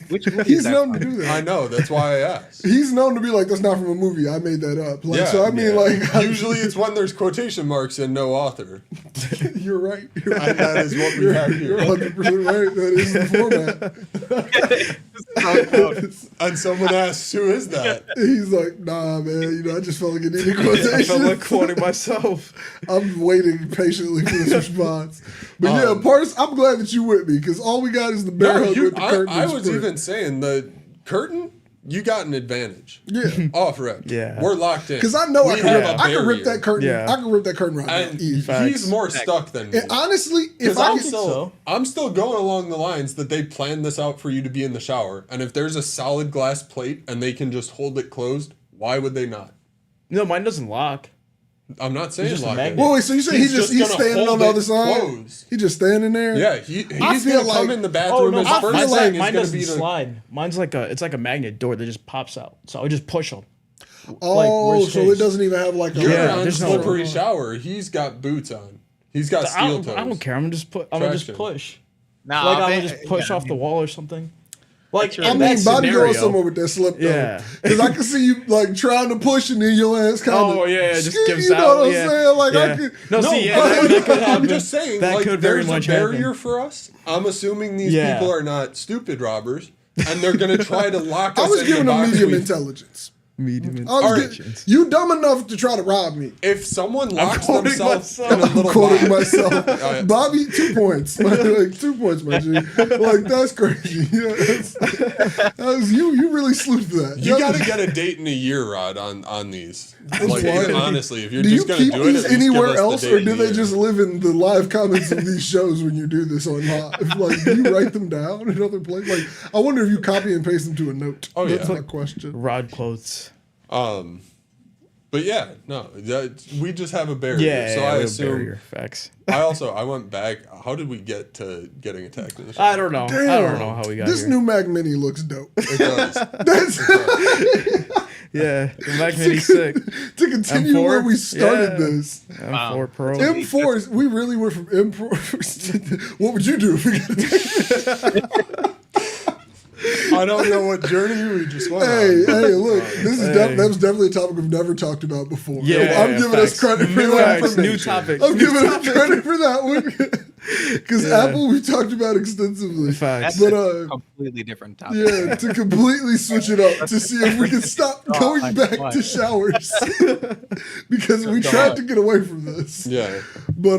Which movie is He's that known to from? do that. I know. That's why I asked. He's known to be like, that's not from a movie. I made that up. Like, so I mean, like, usually it's when there's quotation marks and no author. You're right. You're right. And that is what we have You're here. 100% right. That is the format. And someone asks, "Who is that?" He's like, nah, man. You know, I just felt like it needed quotation. I felt like quoting myself. I'm waiting patiently for this response. But yeah, Parse, I'm glad that you with me because all we got is the bear hug with the curtain. I and was sprint. even saying the curtain. You got an advantage. Yeah. Off rip. Yeah. We're locked in. Because I know I have can a rip that barrier. curtain. Yeah. I can rip that curtain right And now. Easy. he's more stuck than me. And honestly, if 'Cause I I'm could, I'm still going along the lines that they planned this out for you to be in the shower. And if there's a solid glass plate and they can just hold it closed, why would they not? No, mine doesn't lock. I'm not saying just a lock it. magnet. wait, so you say he's gonna standing hold on the it other side? closed. He just standing there? Yeah, he's feel gonna come like- in the bathroom as I first feel mine's like thing is mine gonna doesn't be the slide. Mine's like it's like a magnet door that just pops out. So I just push them. Oh, worst so case. it doesn't even have like a... You're Yeah, on there's no- slippery shower. He's got boots on. He's got I steel don't, I toes. don't care. I'm gonna just Traction. push. Nah, Like I'll I'm bet- gonna just push yeah, off the wall or something. Like I in mean, that Bobby scenario, goes somewhere with that slip, though. Yeah. Because I can see you, like, trying to push and then your ass kind of... Oh yeah, it just gives you out. know what I'm yeah. saying? Like, I yeah. could... No, see, yeah, but that could happen. I'm just saying, That like, could very there's much a barrier happen. for us. I'm assuming these Yeah. people are not stupid robbers, and they're gonna try to lock us. I was in giving the him box medium we- intelligence. Medium I was Alright. gi- you dumb enough to try to rob me. If someone locks quoting themselves myself. in a I'm little quoting box, myself. Bobby, 2 points. Like 2 points, my G. Like that's crazy. Yeah, that was you really sleuthed that. you gotta get a date in a year, Rod, on these. Like, fine. honestly, if you're Do you just gonna keep do it, these at least anywhere give us the else, date or in do a they year. just live in the live comments of these shows when you do this on live? Like, do you write them down in other places? Like, I wonder if you copy and paste them to a note. Oh, That's yeah. my question. rod quotes. But yeah, no, we just have a barrier. Yeah, so yeah, I we have assume. barrier facts. I went back. How did we get to getting attacked in the show? I don't know. I Damn. don't know how we got This here. new Mac Mini looks dope. It does. That's Yeah, the Mac Mini's sick. to continue M4? where we started Yeah. this. M4 Pro. M4s, we really went from M4. What would you do if we got attacked? I don't know what journey we just went Hey, on. hey, look, this is Hey. that was definitely a topic we've never talked about before. Yeah, I'm giving us facts. credit for New that. facts, for new me. topic. I'm new giving us topic. credit for that one because Yeah. Apple we talked about extensively. Facts. But a completely different topic. yeah, to completely switch it up to see if we can stop going God, back what? to showers because we tried to get away from this. Yeah. But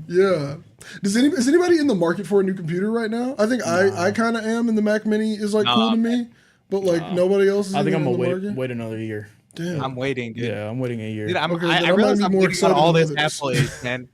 yeah. Is anybody in the market for a new computer right now? I think I kind of am, and the Mac Mini is like cool to me. But like nobody else is. I think I'm in gonna the market? wait another year. Damn. I'm waiting, dude. Yeah, I'm waiting a year. Dude, Okay, I then I might realize be I'm more giving excited out all than this others. Apple age, man.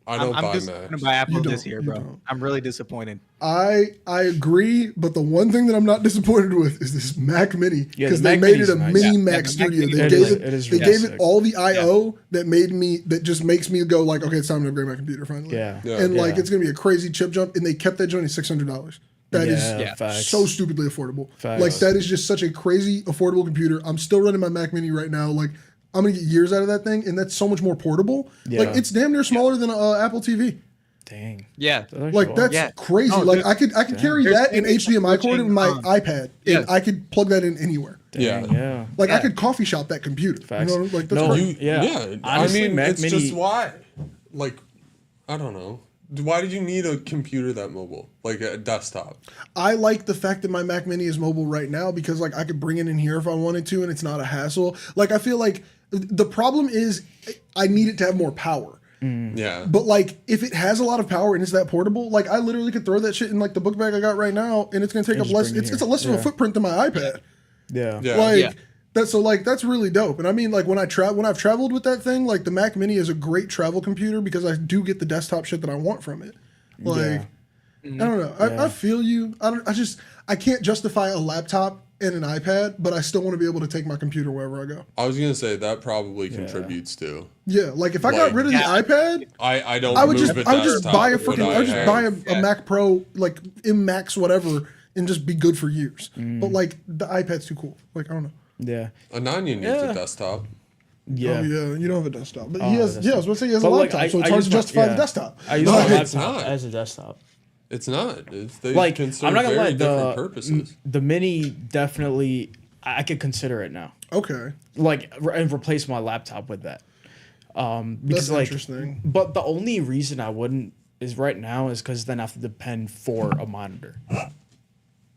I don't I'm buy disappointed Macs. by Apple You this don't, year, you bro. don't. I'm really disappointed. I agree, but the one thing that I'm not disappointed with is this Mac Mini Yeah, because the they Mac made Mini's it a nice. mini Yeah, Mac the Studio. Mac They Mini gave is- it, it is they really gave it sick. all the I/O that just makes me go like, okay, it's time to upgrade my computer finally. Yeah. Yeah. And like Yeah. it's gonna be a crazy chip jump, and they kept that joint at $600. That is Yeah, facts. so stupidly affordable. Facts. Like that is just such a crazy affordable computer. I'm still running my Mac Mini right now. Like I'm gonna get years out of that thing, and that's so much more portable. Yeah. Like it's damn near smaller than an Apple TV. Dang. Yeah. Like that's Yeah. crazy. Oh, like dude. I could carry There's that in things HDMI cord in my approaching, iPad, yeah. and I could plug that in anywhere. Yeah. Dang, yeah. Like I Yeah. could coffee shop that computer. Facts. You know, like that's No, great. Yeah. I Honestly, mean, Mac it's Mini- just why. Like, I don't know. Why did you need a computer that mobile? Like a desktop? I like the fact that my Mac Mini is mobile right now because like I could bring it in here if I wanted to, and it's not a hassle. Like I feel like the problem is I need it to have more power. Yeah. But like if it has a lot of power and it's that portable, like I literally could throw that shit in like the book bag I got right now, and it's gonna take up just less. bring it It's here. a less of a Yeah. footprint than my iPad. Yeah. Yeah. Like Yeah. that's really dope. And I mean like when I've traveled with that thing, like the Mac Mini is a great travel computer because I do get the desktop shit that I want from it. Like Yeah. I don't know. Yeah. I feel you. I can't justify a laptop and an iPad, but I still want to be able to take my computer wherever I go. I was gonna say that probably contributes to. Yeah, like if I got Like, rid of the iPad, I don't. I would move just a I would just desktop buy a when freaking I would just have- buy a Yeah. Mac Pro like M Max whatever and just be good for years. But like the iPad's too cool. Like I don't know. Yeah. Ananya needs Yeah. a desktop. Yeah. Oh yeah, you don't have a desktop, but Oh, he has. that's Yeah, I was going to say he has a But, like, laptop, so it's I hard use to my- justify the yeah. desktop. I use No, my it's laptop not. as a desktop. It's not. They Like, can serve I'm not gonna very lie, different purposes. the mini definitely, I could consider it now. Okay. Like, and replace my laptop with that. Because That's like, interesting. but the only reason I wouldn't is right now is because then I have to depend for a monitor.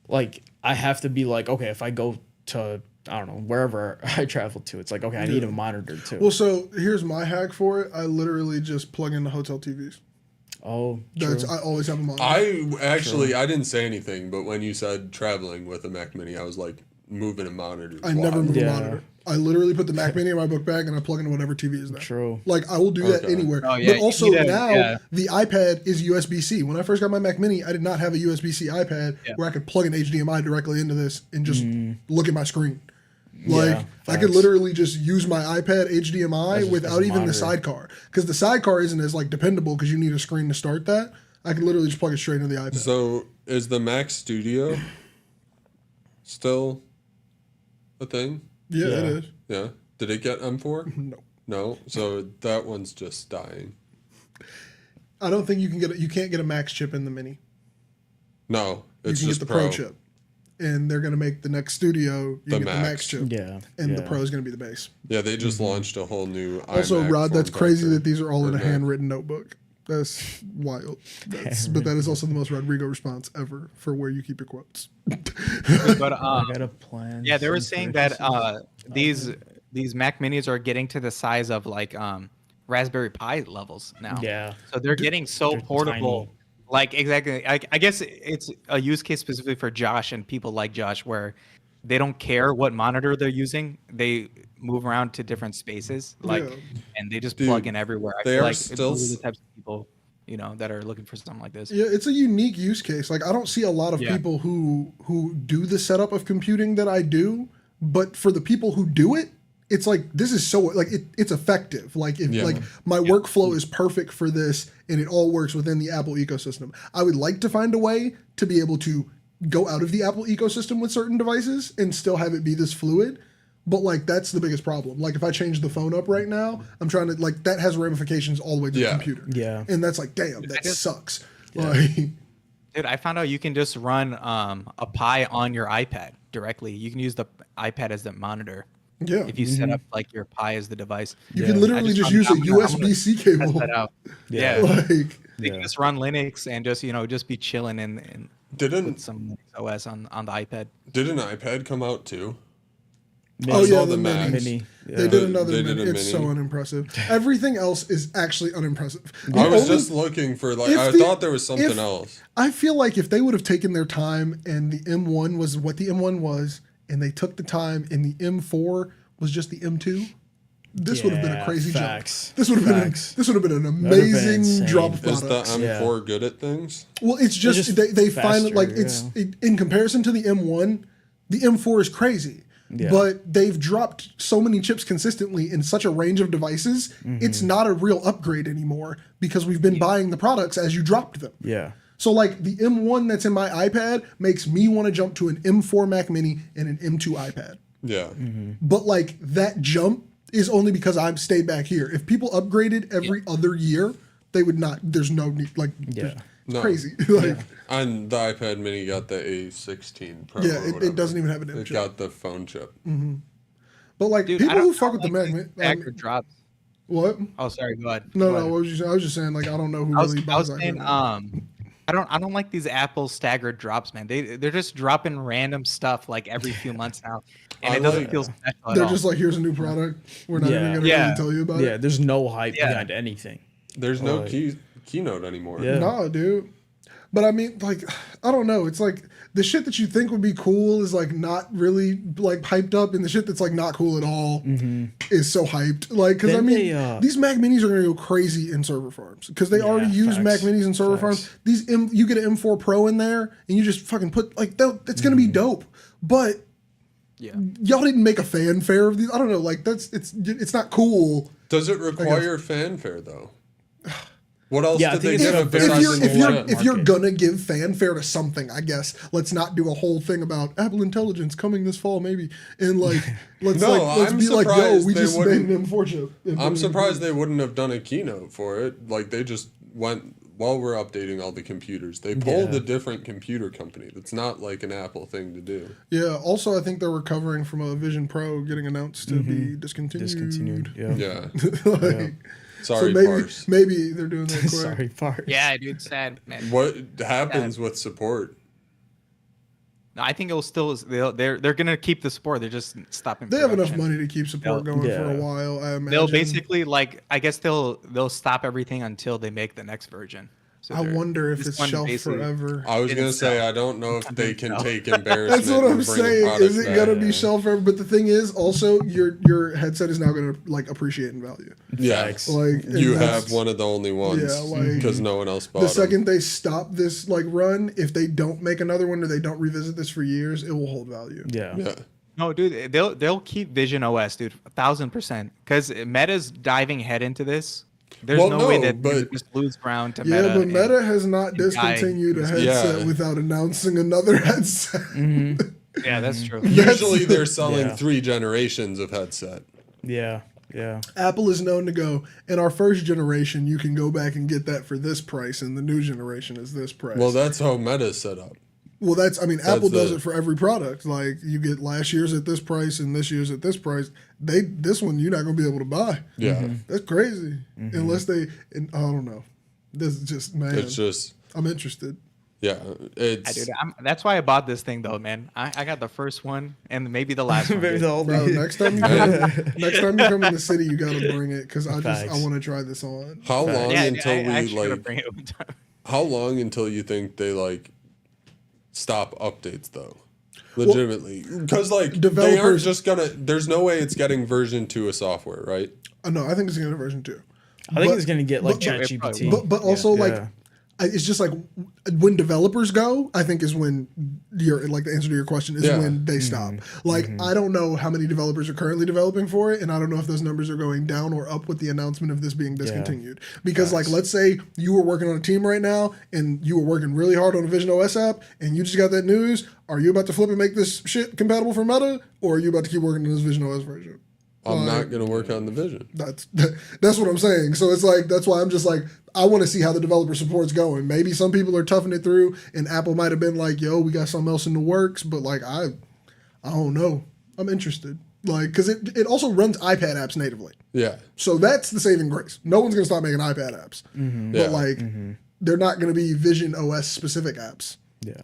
Like, I have to be like, okay, if I go to, I don't know, wherever I travel to, it's like, okay, I need a monitor too. Well, so here's my hack for it. I literally just plug in the hotel TVs. Oh, true. I always have a monitor. I didn't say anything, but when you said traveling with a Mac Mini, I was like, moving a monitor. I never move Yeah. a monitor. I literally put the Mac Mini in my book bag and I plug into whatever TV is there. True. Like I will do that Okay. anywhere. Oh, yeah, But you also need a- now yeah. the iPad is USB-C. When I first got my Mac Mini, I did not have a USB-C iPad where I could plug an HDMI directly into this and just look at my screen. Like I could facts. literally just use my iPad HDMI as without a even the monitor. sidecar, because the sidecar isn't as like dependable because you need a screen to start that. I can literally just plug it straight into the iPad. So is the Mac Studio still a thing? Yeah, Yeah. it is. Yeah. Did it get M4? No, No. So that one's just dying. I don't think you can get it. You can't get a Max chip in the Mini. No, You it's can just get the Pro chip, and they're gonna make the next Studio. You The get the Max. Max chip, Yeah. and the yeah. Pro is gonna be the base. Yeah, they just launched a whole new. Also, iMac Rod, that's form crazy factor that these are all in a for Mac. handwritten notebook. That's wild. But that is also the most Rodrigo response ever for where you keep your quotes. But I got a plan. yeah, they were some saying that purchases. these Mac Minis are getting to the size of like Raspberry Pi levels now. Yeah. So they're getting so they're portable. tiny. Like exactly. I guess it's a use case specifically for Josh and people like Josh where they don't care what monitor they're using. They move around to different spaces, like, Yeah. and they just Dude, plug in everywhere. I they feel are like still those are the types of people, that are looking for something like this. Yeah, it's a unique use case. Like I don't see a lot of Yeah. people who do the setup of computing that I do, but for the people who do it, it's like this is so like it's effective. Like if Yeah. like my workflow is perfect for this and it all works within the Apple ecosystem. I would like to find a way to be able to go out of the Apple ecosystem with certain devices and still have it be this fluid. But like that's the biggest problem. Like if I change the phone up right now, I'm trying to like that has ramifications all the way to the Yeah. computer. Yeah. And that's like, damn, that just- sucks. Like Dude, I found out you can just run a Pi on your iPad directly. You can use the iPad as the monitor yeah. if you set up like your Pi as the device. You Yeah. can literally I just just use a found out. I'm gonna USB-C Test cable. that out. Yeah. Yeah. Like You Yeah. can just run Linux and just be chilling and Didn't put some Linux OS on the iPad. did an iPad come out too? Oh I yeah, saw the Max. Mini. Yeah. They did another They mini. did a It's mini. so unimpressive. Everything else is actually unimpressive. I was only- just looking for like if I the- thought there was something if- else. I feel like if they would have taken their time and the M1 was what the M1 was, and they took the time and the M4 was just the M2, this would have been a Yeah, crazy facts. jump. This would have been Facts. an been amazing insane. drop of Is the products. M4 good at things? Well, it's just, just they find it faster, like it's in comparison to the M1, the M4 is crazy. Yeah. But they've dropped so many chips consistently in such a range of devices, it's not a real upgrade anymore because we've been buying the products as you dropped them. Yeah. So like the M1 that's in my iPad makes me want to jump to an M4 Mac Mini and an M2 iPad. Yeah. But like that jump is only because I've stayed back here. If people upgraded every other year, they would not. There's no need. Like, Yeah. it's No. crazy. Like, And the iPad Mini got the A16 Pro. yeah, or it whatever. doesn't even have an M It chip. got the phone chip. But like Dude, I people don't- who I fuck don't with the like Mac these Mini, staggered drops. what? Oh, sorry. Go ahead. No, Go no. ahead. What was you saying? I was just saying like I don't know who I was, really I was buys saying, iPad. I don't like these Apple staggered drops, man. They're just dropping random stuff like every few months now, and I it doesn't like- feel special at They're all. just like, here's a new product. We're not Yeah. even gonna Yeah. really tell you about Yeah. it. There's no hype Yeah. behind anything. There's no Right. keynote anymore. Yeah. No, dude. But I mean, like, I don't know. It's like the shit that you think would be cool is like not really like hyped up, and the shit that's like not cool at all is so hyped. Like, because I Then mean, they, these Mac Minis are gonna go crazy in server farms because they already use facts. Mac Minis in server Facts. farms. You get an M4 Pro in there, and you just fucking put like that's gonna be dope. But Yeah. y'all didn't make a fanfare of these. I don't know. Like it's not cool. Does it require fanfare though? What else Yeah, I did think they it's give a it very If besides you're the if you're chip? if you're market. gonna give fanfare to something, I guess let's not do a whole thing about Apple Intelligence coming this fall, maybe, and like let's No, let's I'm be like, yo, surprised we they just made wouldn't- an M4 chip. and put it I'm in surprised the- they wouldn't have done a keynote for it. Like they just went while we're updating all the computers, they pulled a different computer company. That's not like an Apple thing to do. Yeah. Also, I think they're recovering from a Vision Pro getting announced to be discontinued. Yeah. Like, Sorry, so Pars. maybe they're doing that quick. Sorry, Pars. Yeah, dude, sad, man. What happens with support? No, I think it'll still. They're gonna keep the support. They're just stopping. They have enough production. money to keep support going for a while. I imagine. They'll basically I guess they'll stop everything until they make the next version. So I wonder if this it's one shelved basically- forever. I was It gonna is say so. I don't know if they can take That's embarrassment. what I'm and bring a saying. product Is it back. gonna be shelved forever? But the thing is, also your headset is now gonna like appreciate in value. Yeah, Facts. Like and you that's- have one of the only ones. Yeah, like- because no one else bought The them. second they stop this like run, if they don't make another one or they don't revisit this for years, it will hold value. Yeah. Yeah. No, dude, they'll keep Vision OS, dude, 1,000%. Because Meta's diving head into this. There's Well, no way no, that but- you just lose ground to Yeah, Meta. but and- Meta has not and discontinued a guy- headset Yeah. without announcing another headset. Yeah, that's true. Usually they're selling Yeah. 3 generations of headset. Yeah. Yeah. Apple is known to go, in our first generation, you can go back and get that for this price, and the new generation is this price. Well, that's how Meta's set up. Well, Apple does the- it for every product. Like you get last year's at this price and this year's at this price. This one you're not gonna be able to buy. Yeah. That's crazy. Unless I don't know. This is just man. It's just I'm interested. yeah. It's Dude, that's why I bought this thing, though, man. I got the first one and maybe the last one. Maybe dude. the whole Bro, next time you come in the city, you gotta bring it because I Facts. want to try this on. how long Yeah, until I we actually gotta like bring it one time. how long until you think they like stop updates though? Legitimately. Because like they aren't developers- just gonna there's no way it's getting version 2 of software, right? No, I think it's gonna get a version 2. I think But- it's gonna get like but- ChatGPT. But also like Yeah. it's just like when developers go, I think is when your like the answer to your question is Yeah. when they stop. Like I don't know how many developers are currently developing for it, and I don't know if those numbers are going down or up with the announcement of this being discontinued. Because like let's say you were working on a team right now and you were working really hard on a Vision OS app and you just got that news. Are you about to flip and make this shit compatible for Meta, or are you about to keep working on this Vision OS version? I'm not gonna work on the vision. That's what I'm saying. So it's like that's why I'm just like I want to see how the developer support's going. Maybe some people are toughing it through, and Apple might have been like, "Yo, we got something else in the works." But like I don't know. I'm interested. Like because it also runs iPad apps natively, Yeah. so that's the saving grace. No one's gonna stop making iPad apps, Mm-hmm. but Yeah. like they're not gonna be Vision OS specific apps. Yeah.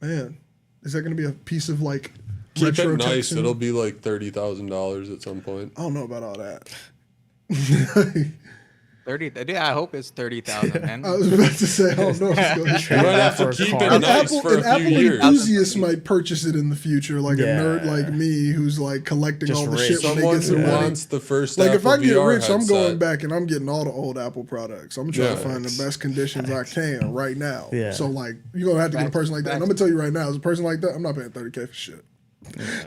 Man, is that gonna be a piece of like Keep retro it nice. texting? It'll be like $30,000 at some point. I don't know about all that. 30. Dude, I hope it's 30,000, man. I was about to say I don't know if it's going to You might have to For a keep car. it An nice Apple, for an a few Apple years. enthusiast might purchase it in the future, like Yeah. a nerd like me who's like collecting Just all the rich. shit when they Someone get some who money. wants the first Like if Apple I get VR rich, I'm going headset. back and I'm getting all the old Apple products. I'm trying to Yeah. find the best conditions I can right now. Yeah. So like you're gonna have to get a person like that. And I'm gonna tell you right now, as a person like that, I'm not paying $30K for shit.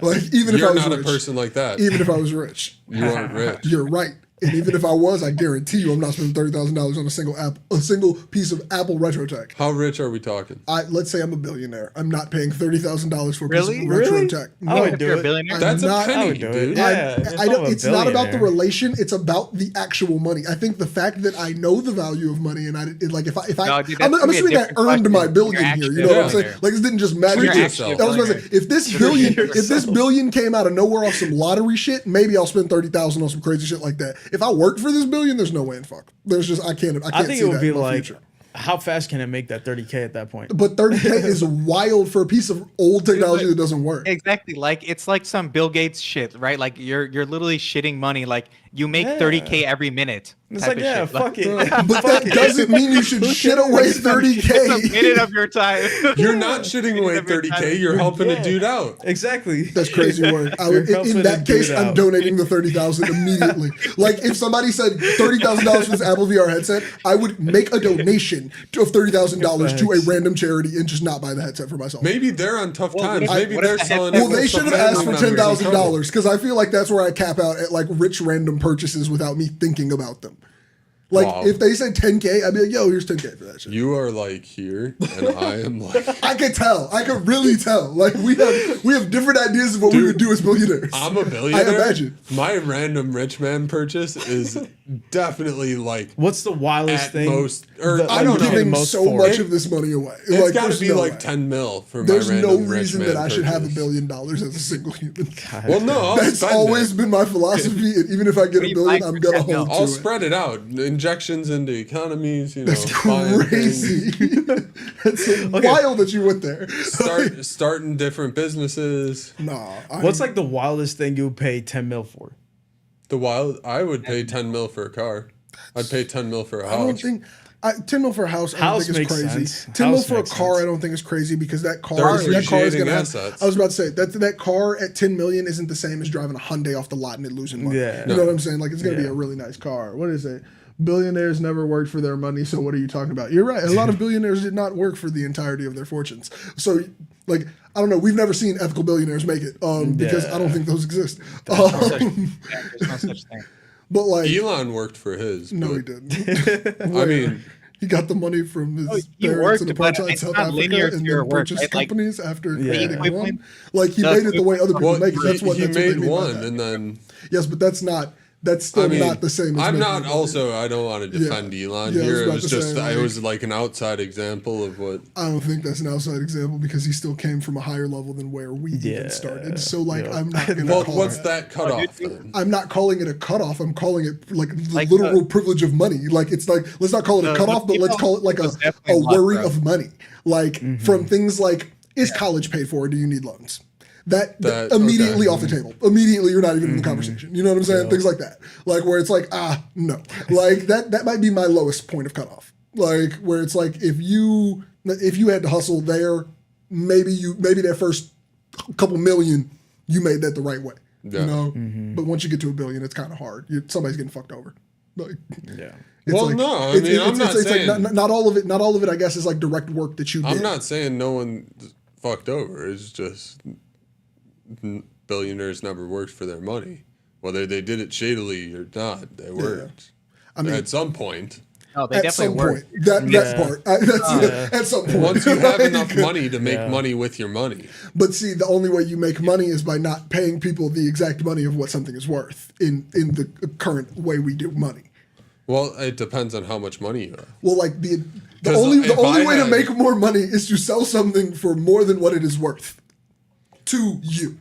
Like even if I You're was not a rich, person like that. even if I was rich, You aren't rich. you're right. And even if I was, I guarantee you, I'm not spending $30,000 on a single piece of Apple retro tech. How rich are we talking? Let's say I'm a billionaire. I'm not paying $30,000 for a Really? piece of retro Really? tech. I would do You're a it. billionaire. I'm That's a not- penny, I would do it. dude. Yeah. I don't, it's not about the billionaire. relation. It's about the actual money. I think the fact that I know the value of money and like if I No, dude, I'm that's gonna be a assuming I different earned question. my billion You're here. actually You know a what I'm saying? billionaire. Like this didn't just magically. Treat actually a yourself. I was gonna say if this billion came out of nowhere off some lottery shit, maybe I'll spend 30,000 on some crazy shit like that. If I worked for this billion, there's no way in fuck. There's just I can't I think see it would that be in my like, future. how fast can it make that 30K at that point? But 30K is wild for a piece of old technology that doesn't work. Exactly. Like it's like some Bill Gates shit, right? Like you're literally shitting money. Like you make Yeah. 30K every minute. It's type like, of yeah, shit. fuck it. But that doesn't mean you should shit away It's a minute 30K. of your time. You're not shitting away 30K. You're helping a dude out. Exactly. That's crazy work. You're In helping that a dude case, I'm out. donating the 30,000 immediately. Like if somebody said $30,000 for this Apple VR headset, I would make a donation of $30,000 to a random charity and just not buy the headset for myself. Maybe they're on tough Well, times. what if Maybe they're the selling headset it. Well, they with should some have asked for family members in trouble. $10,000 because I feel like that's where I cap out at like rich random purchases without me thinking about them. Like, Wow. if they said 10K, I'd be like, yo, here's 10K for that shit. You are like here, and I am like. I could tell. I could really tell. Like, we have different ideas of what we would do as millionaires. I'm a billionaire. I imagine. My random rich man purchase is definitely like. What's the wildest At thing? most, or I I'm don't know. giving most so for much it. of this money away. It's got to there's be no like way. 10 mil for There's my no random rich reason man that I should have $1 purchase. billion as a single human. Well, no, I'll That's spend always it. been my philosophy, and even if I get What are $1 you billion, buying I'm for gonna 10 mil? hold to I'll it. spread it out. Injections into economies, That's buying things, crazy. That's wild that you went there. starting different businesses. Nah. What's like the wildest thing you would pay 10 mil for? I would pay 10 mil for a car. I'd pay 10 mil for a I don't house. think 10 mil for a house. I don't House think is makes crazy. sense. 10 mil House for a makes car. sense. I don't think is crazy because that car They're is gonna appreciating have. assets. I was about to say that car at 10 million isn't the same as driving a Hyundai off the lot and it losing money. Yeah. You know what I'm saying? Like it's gonna be Yeah. a really nice car. What is it? Billionaires never worked for their money. So what are you talking about? You're right. A lot of billionaires did not work for the entirety of their fortunes. So like I don't know. We've never seen ethical billionaires make it because I don't think those exist. There's no such thing. But like Elon worked for his. no, he but, didn't. I mean, he got the money from his he parents in worked, but apartheid it's South not linear Africa to and your then work, purchased right? Like, companies after Yeah. creating equivalent- one. Like he the made it the way other people well, make it. That's what he they made mean by one, that. and then Yes, but that's still I mean, not the same as I'm making not money. also. I don't want to defend Elon Yeah, I was here. It about was to just. say, it like- was like an outside example of what. I don't think that's an outside example because he still came from a higher level than where we Yeah. even started. So like Yeah. I'm not gonna Well, call what's it. that cutoff then? I'm not calling it a cutoff. I'm calling it like the Like, literal privilege of money. Like it's like let's not call it a the cutoff, but let's people call it like was a definitely luck, worry bro. of money. Like from things like is college paid for? Or do you need loans? That immediately okay. off the table. Immediately, you're not even in the conversation. You know what I'm saying? Things like that. Like where it's like no. Like that might be my lowest point of cutoff. Like where it's like if you had to hustle there, maybe that first couple million you made that the right way. Yeah. You know, but once you get to $1 billion, it's kind of hard. Somebody's getting fucked over. Like, Yeah. it's Well, like- no, I mean, I'm not saying- like not all of it. Not all of it. I guess is like direct work that you did. I'm not saying no one fucked over. It's just billionaires never worked for their money, whether they did it shadily or not. They worked. I mean, At some point, No, they at definitely some work. point, that Yeah. part. That's at some point. once you have Like, enough money to make Yeah. money with your money, But see, the only way you make money is by not paying people the exact money of what something is worth in the current way we do money. well, it depends on how much money you have. Well, like the 'Cause only if I way to had- make more money is to sell something for more than what it is worth to you.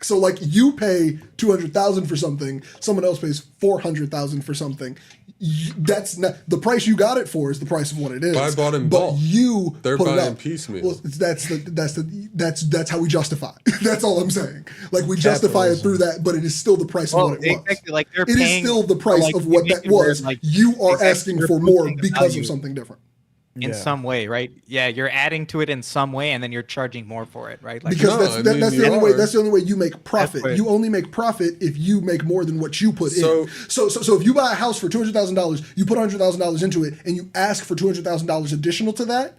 So like you pay 200,000 for something, someone else pays 400,000 for something. That's not the price you got it for is the price of what it is. But I bought in but bulk. you They're put it buying up. piecemeal. Well, that's how we justify. That's all I'm saying. Like we justify it through that, but it is still the price of Well, what it was. exactly. Like they're It is paying still the price like, of what you that make it where, was. like, You are exactly, asking you're for more boosting the because value of something different. in some way, right? Yeah, you're adding to it in some way, and then you're charging more for it, right? Like, Because No, that's I that, mean, that's you the only way. are. That's the only way you make profit. That's right. You only make profit if you make more than what you put So- in. So if you buy a house for $200,000, you put $100,000 into it, and you ask for $200,000 additional to that.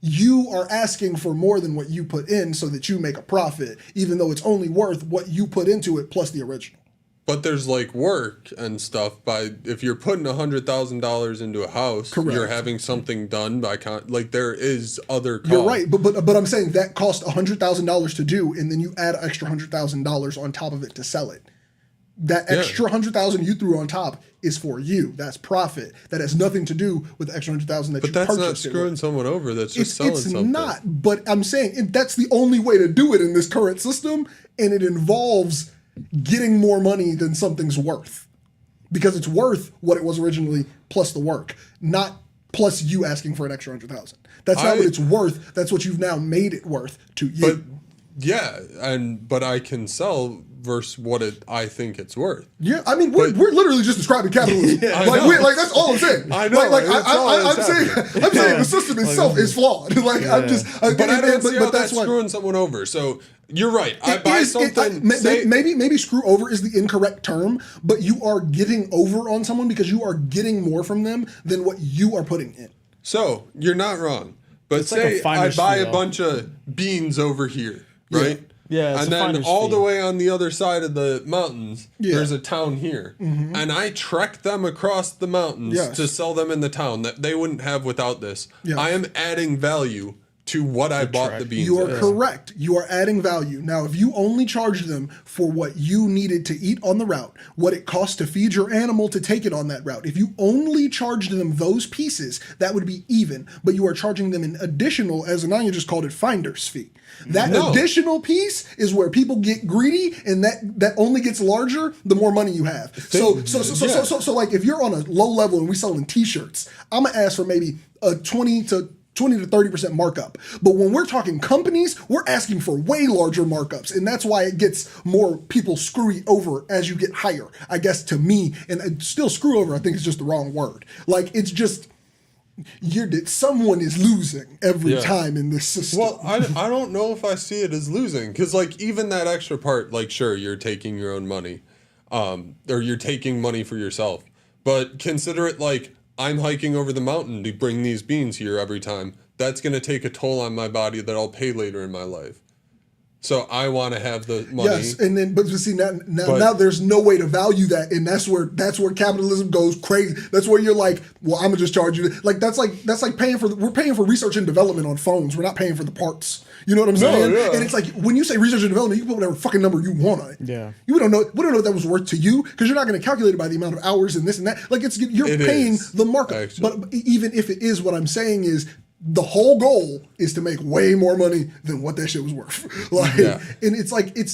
You are asking for more than what you put in, so that you make a profit, even though it's only worth what you put into it plus the original. But there's like work and stuff by if you're putting $100,000 into a house, Correct. you're having something done by like there is other costs. You're right, but I'm saying that cost $100,000 to do, and then you add an extra $100,000 on top of it to sell it. That extra $100,000 you threw on top is for you. That's profit. That has nothing to do with the extra $100,000 that But you that's purchased. not it screwing with. someone over. That's just selling It's something. not. But I'm saying that's the only way to do it in this current system, and it involves getting more money than something's worth, because it's worth what it was originally plus the work, not plus you asking for an extra 100,000. That's not what it's worth. That's what you've now made it worth to you. But yeah, but I can sell versus what I think it's worth. Yeah, I mean, we're literally just describing capitalism. I like, know. like that's all I'm saying. I know, Like that's all I'm that's saying, happening. I'm saying the system itself is flawed. Like I'm just, But I don't see how but that's what. screwing someone over. So you're right. I It buy is- it- something. say- maybe screw over is the incorrect term, but you are getting over on someone because you are getting more from them than what you are putting in. So you're not wrong. But It's like a say I finder's buy fee, a though. bunch of beans over here, right? Yeah, it's and a then finder's all fee. the way on the other side of the mountains, Yeah. there's a town here. And I trek them across the mountains Yes. to sell them in the town that they wouldn't have without this. Yes. I am adding value to what I bought trek. the beans You are at. correct. You are adding value. Now, if you only charged them for what you needed to eat on the route, what it cost to feed your animal to take it on that route, if you only charged them those pieces, that would be even. But you are charging them an additional, as Ananya just called it, finder's fee. That additional piece is where people get greedy, and that only gets larger the more money you have. So like if you're on a low level and we selling t-shirts, I'm gonna ask for maybe a 20 to 30% markup. But when we're talking companies, we're asking for way larger markups. And that's why it gets more people screwy over as you get higher, I guess, to me. And still screw over, I think is just the wrong word. Like, it's just, someone is losing every time in this system. Well, I don't know if I see it as losing, because like even that extra part, like sure, you're taking your own money, or you're taking money for yourself, but consider it like I'm hiking over the mountain to bring these beans here every time. That's going to take a toll on my body that I'll pay later in my life. So I want to have the money. Yes, and then but see now there's no way to value that, and that's where capitalism goes crazy. That's where you're like, well, I'm gonna just charge you. Like that's like we're paying for research and development on phones. We're not paying for the parts. You know what I'm saying? Yeah. And it's like when you say research and development, you can put whatever fucking number you want on it. Yeah. We don't know what that was worth to you because you're not going to calculate it by the amount of hours and this and that. Like you're paying the markup. Actually. But even if it is, what I'm saying is, the whole goal is to make way more money than what that shit was worth. Like, and it's like it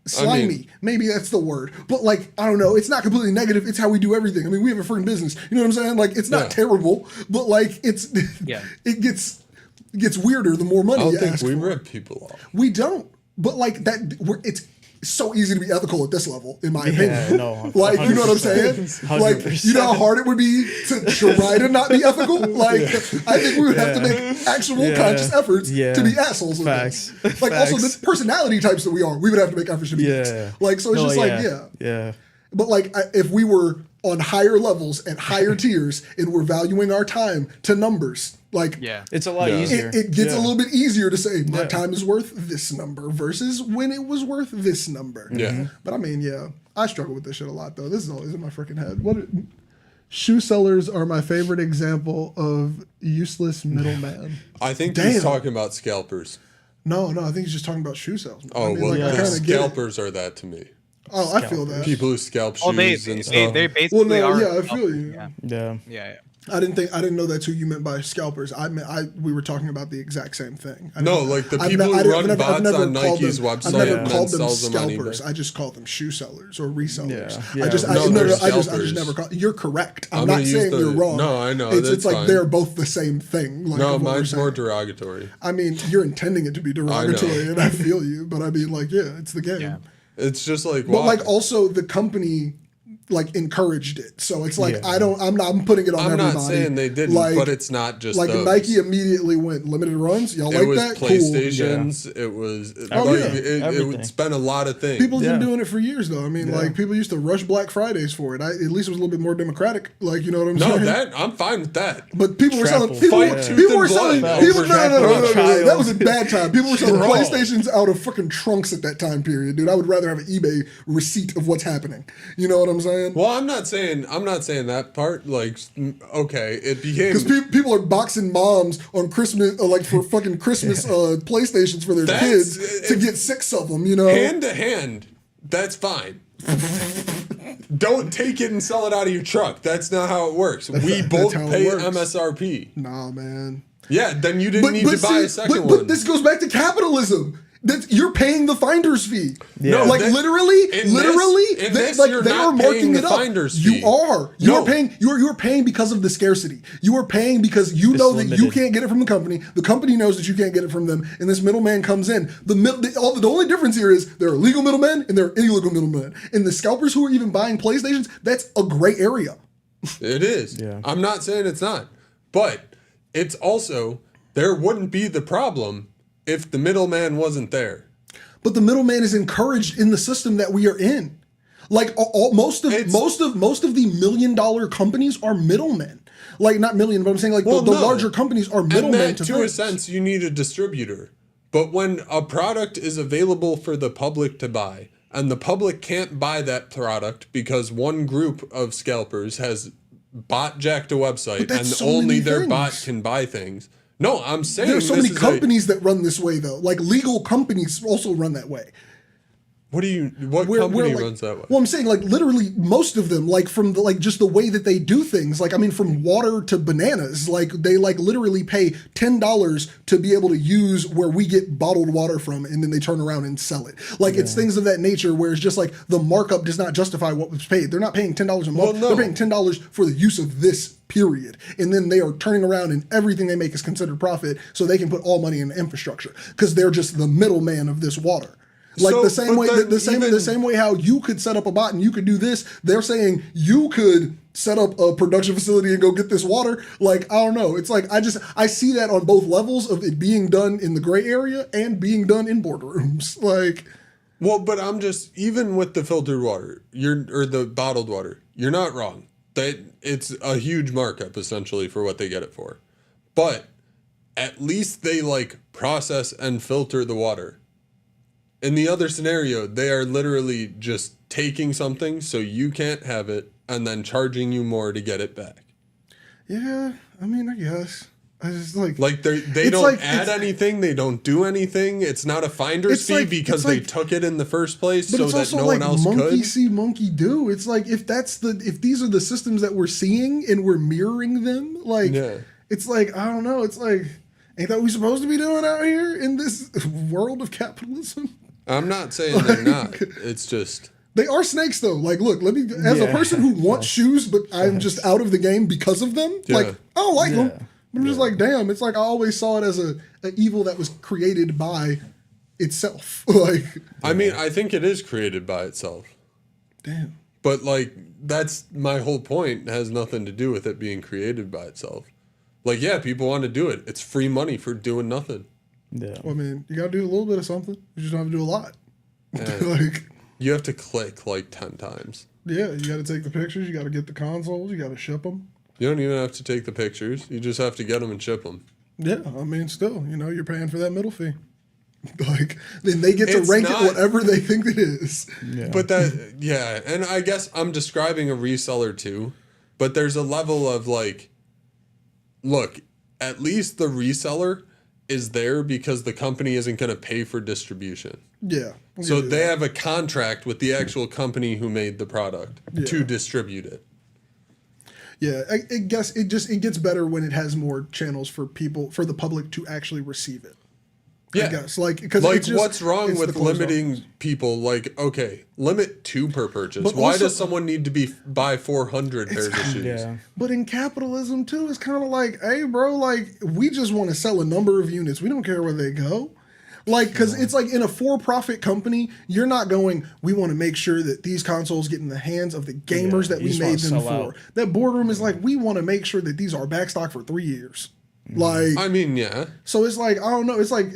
slimy. I mean, maybe that's the word, but like I don't know. It's not completely negative. It's how we do everything. I mean, we have a freaking business. You know what I'm saying? Like, it's not terrible, but like it gets weirder the more money. I don't you think ask we for. rip people off. We don't. But like that, it's so easy to be ethical at this level, in my opinion. No, like, you know what I'm saying? 100%. Like, you know how hard it would be to try to not be ethical? Like, I think we would have to make actual conscious efforts to be assholes with Facts. this. Like, also the personality types that we are, we would have to make efforts to be dicks. Like, so it's just like, Yeah. But like, if we were on higher levels and higher tiers and we're valuing our time to numbers, like, it's a lot easier. It gets a little bit easier to say my time is worth this number versus when it was worth this number. Yeah. But I mean, I struggle with this shit a lot though. This is always in my freaking head. Shoe sellers are my favorite example of useless middleman. I think he's talking about scalpers. No, I think he's just talking about shoe sales. Oh, I mean, well, like, I the kinda get it. scalpers are that to me. Oh, I feel that. People who scalp shoes and stuff. They basically are. I feel you. Yeah. I didn't know that's who you meant by scalpers. We were talking about the exact same thing. No, like the people who run bots on Nike's website I've never and called then them sells them on scalpers. eBay. I just call them shoe sellers or resellers. Yeah. I just never call. You're correct. I'm not saying you're wrong. No, I know. It's like fine. they're both the same thing. Like, No, mine's more derogatory. I mean, you're intending it to be derogatory, and I feel you. But I mean, like, it's the game. Yeah. It's just like, but like, also the company like encouraged it, so it's like I'm putting it on everybody. I'm not saying they didn't, but it's not just like those. Nike immediately went limited runs. Y'all like that? PlayStations. Cool. It was it's been a lot of things. People have been doing it for years, though. I mean, like people used to rush Black Fridays for it. At least it was a little bit more democratic. Like, you know what I'm saying? No, I'm fine with that. But people were selling. People were selling. No. That was a bad time. People were selling PlayStations out of fucking trunks at that time period, dude. I would rather have an eBay receipt of what's happening. You know what I'm saying? Well, I'm not saying that part. Like, okay, it became because people are boxing moms on Christmas, like for fucking Christmas PlayStations for their kids to get 6 of them. You know, hand to hand. That's fine. Don't take it and sell it out of your truck. That's not how it works. We both pay MSRP. Nah, man. Yeah, then you didn't need to buy a second one. But this goes back to capitalism. You're paying the finder's fee. Yeah. No, like literally, they are marking it up. Fee. You are. You're paying. You're paying because of the scarcity. You are paying because you know that you can't get it from the company. The company knows that you can't get it from them, and this middleman comes in. The only difference here is there are legal middlemen and there are illegal middlemen. And the scalpers who are even buying PlayStations, that's a gray area. It is. Yeah. I'm not saying it's not, but it's also there wouldn't be the problem if the middleman wasn't there. But the middleman is encouraged in the system that we are in. Like most of the $1 million companies are middlemen. Like not million, but I'm saying like the larger companies are middlemen. To a sense, you need a distributor. But when a product is available for the public to buy, and the public can't buy that product because one group of scalpers has bot jacked a website and so only many their things. bot can buy things. No, I'm saying There's so this many is companies that run this way, though. Like, legal companies also run that way. What company like, runs that way? Well, I'm saying, like, literally most of them, like, from the, like, just the way that they do things. Like, I mean, from water to bananas, like, they, like, literally pay $10 to be able to use where we get bottled water from, and then they turn around and sell it. Like, it's things of that nature where it's just like the markup does not justify what was paid. They're not paying $10 a month. Well, no. They're paying $10 for the use of this period. And then they are turning around and everything they make is considered profit, so they can put all money in infrastructure because they're just the middleman of this water. Like, So, the same but way, then the same way how you could set up a bot and you could do this, they're saying you could set up a production facility and go get this water. Like, I don't know. It's like, I see that on both levels of it being done in the gray area and being done in boardrooms. Like, Well, but I'm just, even with the filtered water, or the bottled water, you're not wrong. That it's a huge markup essentially for what they get it for. But at least they like process and filter the water. In the other scenario, they are literally just taking something so you can't have it and then charging you more to get it back. yeah, I mean, I guess. I just like they it's don't like- add it's- anything. They don't do anything. It's not a finder's It's fee like- because it's they like- took it in the first place But so it's that also no like one else monkey could. see, monkey do. It's like if these are the systems that we're seeing and we're mirroring them, like Yeah. it's like, I don't know, it's like, ain't that what we supposed to be doing out here in this world of capitalism? I'm not saying they're not. It's just They are snakes though. Like, look, let me as a Yeah. person who wants shoes, but I'm just out of the game because of them. Yeah. Like, I don't like them. Yeah. But I'm just like, damn, it's like I always saw it as a evil that was created by itself. Like, I mean, I think it is created by itself. damn. But like that's my whole point. It has nothing to do with it being created by itself. Like, yeah, people want to do it. It's free money for doing nothing. Yeah. Well, I mean, you gotta do a little bit of something. You just don't have to do a lot. Yeah. Like, You have to click like 10 times. yeah, you gotta take the pictures. You gotta get the consoles. You gotta ship them. You don't even have to take the pictures. You just have to get them and ship them. Yeah, I mean, still, you're paying for that middle fee. Like, then they get to It's rank not- it whatever they think it is. Yeah. But that, yeah, and I guess I'm describing a reseller too, but there's a level of like, look, at least the reseller is there because the company isn't going to pay for distribution. Yeah. we'll So give you they that. have a contract with the actual company who made the product to distribute it. Yeah, I guess it gets better when it has more channels for the public to actually receive it. Yeah. I guess because Like, what's wrong it's the with closed limiting office. people? Like, okay, limit 2 per purchase. But Why also- does someone need to buy 400 pairs of shoes? Yeah. But in capitalism too, it's kind of like, hey, bro, like we just want to sell a number of units. We don't care where they go. Like, because it's like in a for-profit company, you're not going, we want to make sure that these consoles get in the hands of the gamers Yeah, that you we just made wanna them sell for. out. That boardroom is like, we want to make sure that these are backstock for 3 years. Like, I mean, yeah. so it's like, I don't know. It's like,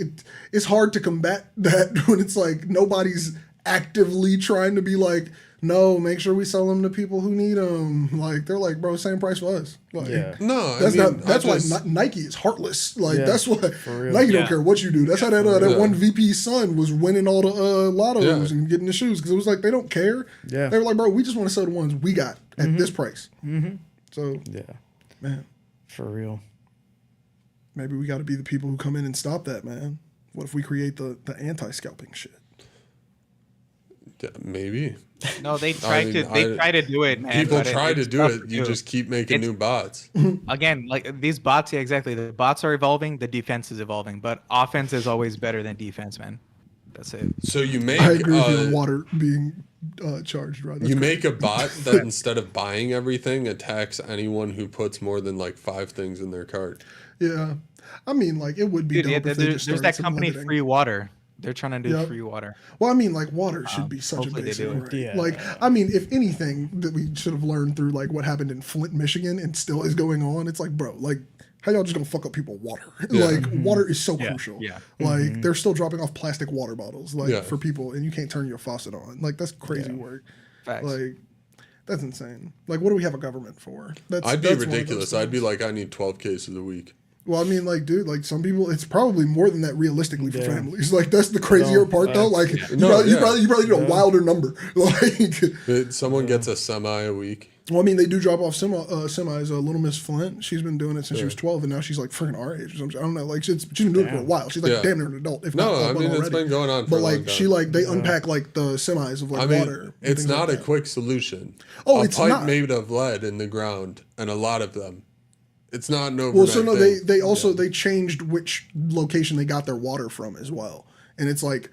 it's hard to combat that when it's like nobody's actively trying to be like, no, make sure we sell them to people who need them. Like, they're like, bro, same price for us. Like, Yeah. No, that's I mean, not. That's I just, why Nike is heartless. Like Yeah, that's why real. Nike don't Yeah. care what you do. That's how that that real. one VP's son was winning all the lottos Yeah. and getting the shoes because it was like they don't care. Yeah. They were like, bro, we just want to sell the ones we got at this price. So Yeah. man, For real. maybe we got to be the people who come in and stop that, man. What if we create the anti-scalping shit? yeah, maybe. No, they mean, try to do it, man. People but try to it's do tough it. to You do. just keep making It's- new bots. Again, like these bots, yeah, exactly. The bots are evolving, the defense is evolving, but offense is always better than defense, man. That's it. So you make I agree with your water being charged, right? That's you crazy. make a bot that instead of buying everything attacks anyone who puts more than like 5 things in their cart. Yeah, I mean, like it would be Dude, dope yeah, if they just there's started that some company, limiting. Free Water. They're trying to do Yep. free water. Well, I mean, like water should be such a hopefully they basic do it. right. Yeah. Like, I mean, if anything that we should have learned through like what happened in Flint, Michigan, and still is going on, it's like, bro, like, how y'all just gonna fuck up people water? Yeah. Like, water is so Yeah, crucial. yeah. Like, they're still dropping off plastic water bottles, like Yeah. for people, and you can't turn your faucet on. Like, that's crazy work. Facts. Like, that's insane. Like, what do we have a government for? That's I'd be that's one of those ridiculous. I'd be things. like, I need 12 cases a week. Well, I mean, like, dude, like some people, it's probably more than that realistically for Yeah. families. Like, that's the crazier part, though. Like, you probably need a wilder number. Like, Someone gets a semi a week. well, I mean, they do drop off semis. Little Miss Flint, she's been doing it since she was 12, and now she's like freaking our age or something. I don't know. Like, she's been doing it for a while. She's like damn near an adult. If not, I mean, it's been going on for a long time. But like, she like they unpack like the semis of like water. It's not a quick solution. Oh, a it's pipe not made of lead in the ground, and a lot of them. It's not an overnight Well, so no, thing. they also they changed which location they got their water from as well, and it's like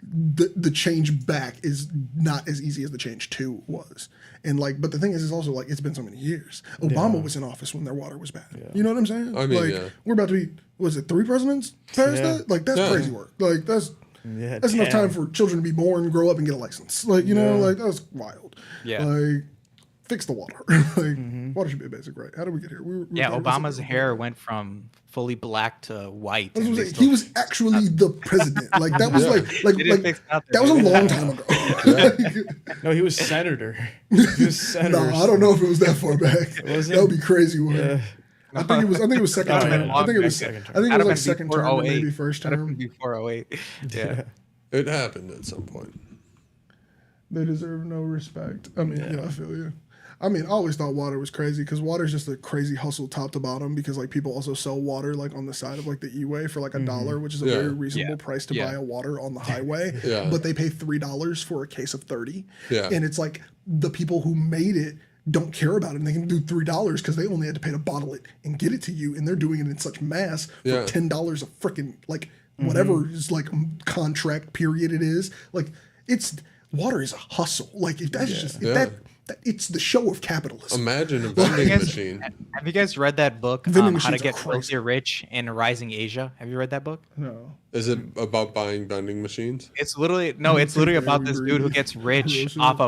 the change back is not as easy as the change to was, and like, but the thing is also like it's been so many years. Obama was in office when their water was bad. You know what I'm saying? I mean, like we're about to be, was it 3 presidents past that? Like that's crazy work. Like that's enough time for children to be born, grow up, and get a license. Like you know, like that's wild. Yeah. Like. Fix the water. Like water should be a basic right. How did we get here? Obama's hair went from fully black to white. He was actually the president. Like that was like that was a long time ago. No, he was senator. He was senator. No, I don't know if it was that far back. That would be crazy. Yeah. I think it was second term. I think it was second term. I think it was like second term or maybe first That'd have term. been before 08. Yeah. It happened at some point. They deserve no respect. I mean, yeah, I feel you. I mean, I always thought water was crazy because water is just a crazy hustle top to bottom because like people also sell water like on the side of like the E-way for like $1, which is a very reasonable price to buy a water on the highway. But they pay $3 for a case of 30. And it's like the people who made it don't care about it and they can do $3 because they only had to pay to bottle it and get it to you, and they're doing it in such mass for $10 a freaking like whatever is like contract period it is. Like it's water is a hustle. Like if that's just if that it's the show of capitalism. Imagine a vending machine. Have you guys read that book, How to Get Filthy Rich in Rising Asia? Have you read that book? No. Is it about buying vending machines? It's literally about this dude who gets rich off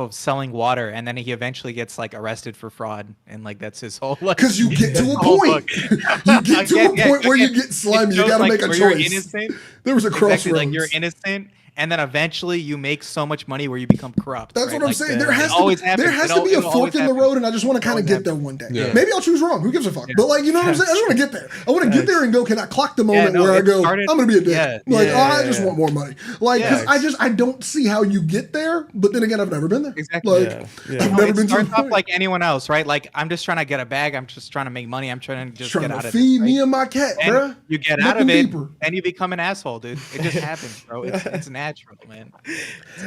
of selling water, and then he eventually gets like arrested for fraud, and like that's his whole life. Because you get to a point. You get to a point where you get slimy. You got to make a choice. You're innocent. There was a crossroads. Exactly, like you're innocent. And then eventually you make so much money where you become corrupt. That's what I'm like, saying. There has to be a fork in the road, and I just want to kind of get there one day. Yeah. Maybe I'll choose wrong. Who gives a fuck? But like, you know what I'm saying? I just want to get there. I want to get there and go, can I clock the moment where I go, I'm going to be a dick. I just want more money. Like, because I don't see how you get there. But then again, I've never been there. Exactly. Like, I've never been to the point. Like anyone else, right? Like, I'm just trying to get a bag. I'm just trying to make money. I'm trying to just get out of it. Feed me and my cat, bro. You get out of it, and you become an asshole, dude. It just happens, bro. It's natural, man.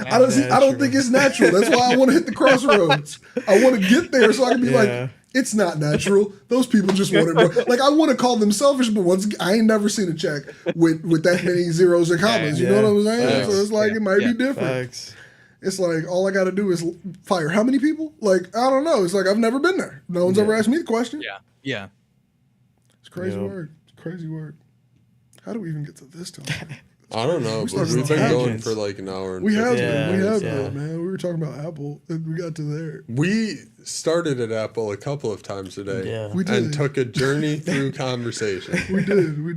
I don't think it's natural. That's why I want to hit the crossroads. I want to get there so I can be like, it's not natural. Those people just want it. Like I want to call them selfish, but once I ain't never seen a check with that many zeros and commas. You know what I'm saying? So it's like it might be different. It's like all I got to do is fire how many people? Like I don't know. It's like I've never been there. No one's ever asked me the question. Yeah. It's crazy work. It's crazy work. How do we even get to this topic? I don't know, but we've been going for like an hour. And we have been, man. We were talking about Apple, and we got to there. We started at Apple a couple of times today. Yeah. We did. And took a journey through conversation. We did. We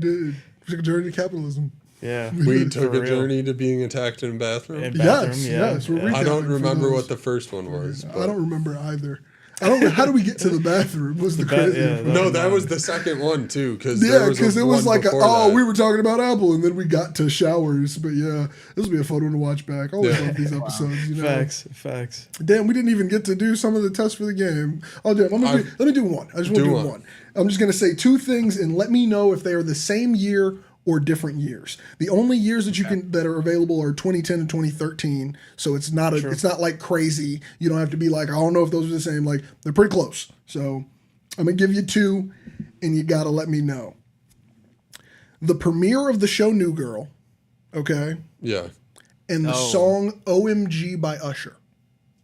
took a journey to capitalism. Yeah. We took a journey to being attacked in a bathroom. Yes. I don't remember what the first one was. I don't remember either. I don't know. How do we get to the bathroom? Was the crazy? That was the second one too. Because it was like we were talking about Apple, and then we got to showers. But yeah, this will be a fun one to watch back. I always love these episodes. You know? Facts. Damn, we didn't even get to do some of the tests for the game. Oh damn, let me do one. I just want to do one. I'm just gonna say 2 things, and let me know if they are the same year or different years. The only years that you can that are available are 2010 and 2013. So it's not it's not like crazy. You don't have to be like, I don't know if those are the same. Like they're pretty close. So I'm gonna give you 2, and you gotta let me know. The premiere of the show New Girl, okay? Yeah. And the song OMG by Usher.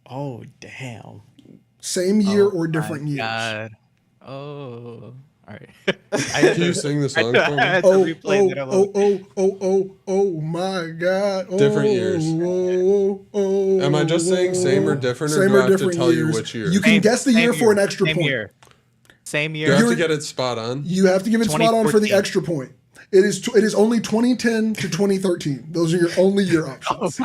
Oh damn. Same year or different years. God. Oh. All right. Can you sing the song for me? Oh my God. Different years. Am I just saying same or different, or do I have to tell you which year? You can guess the year for an extra point. Same year. Do you have to get it spot on? You have to give it spot on for the extra point. It is only 2010 to 2013. Those are your only year options.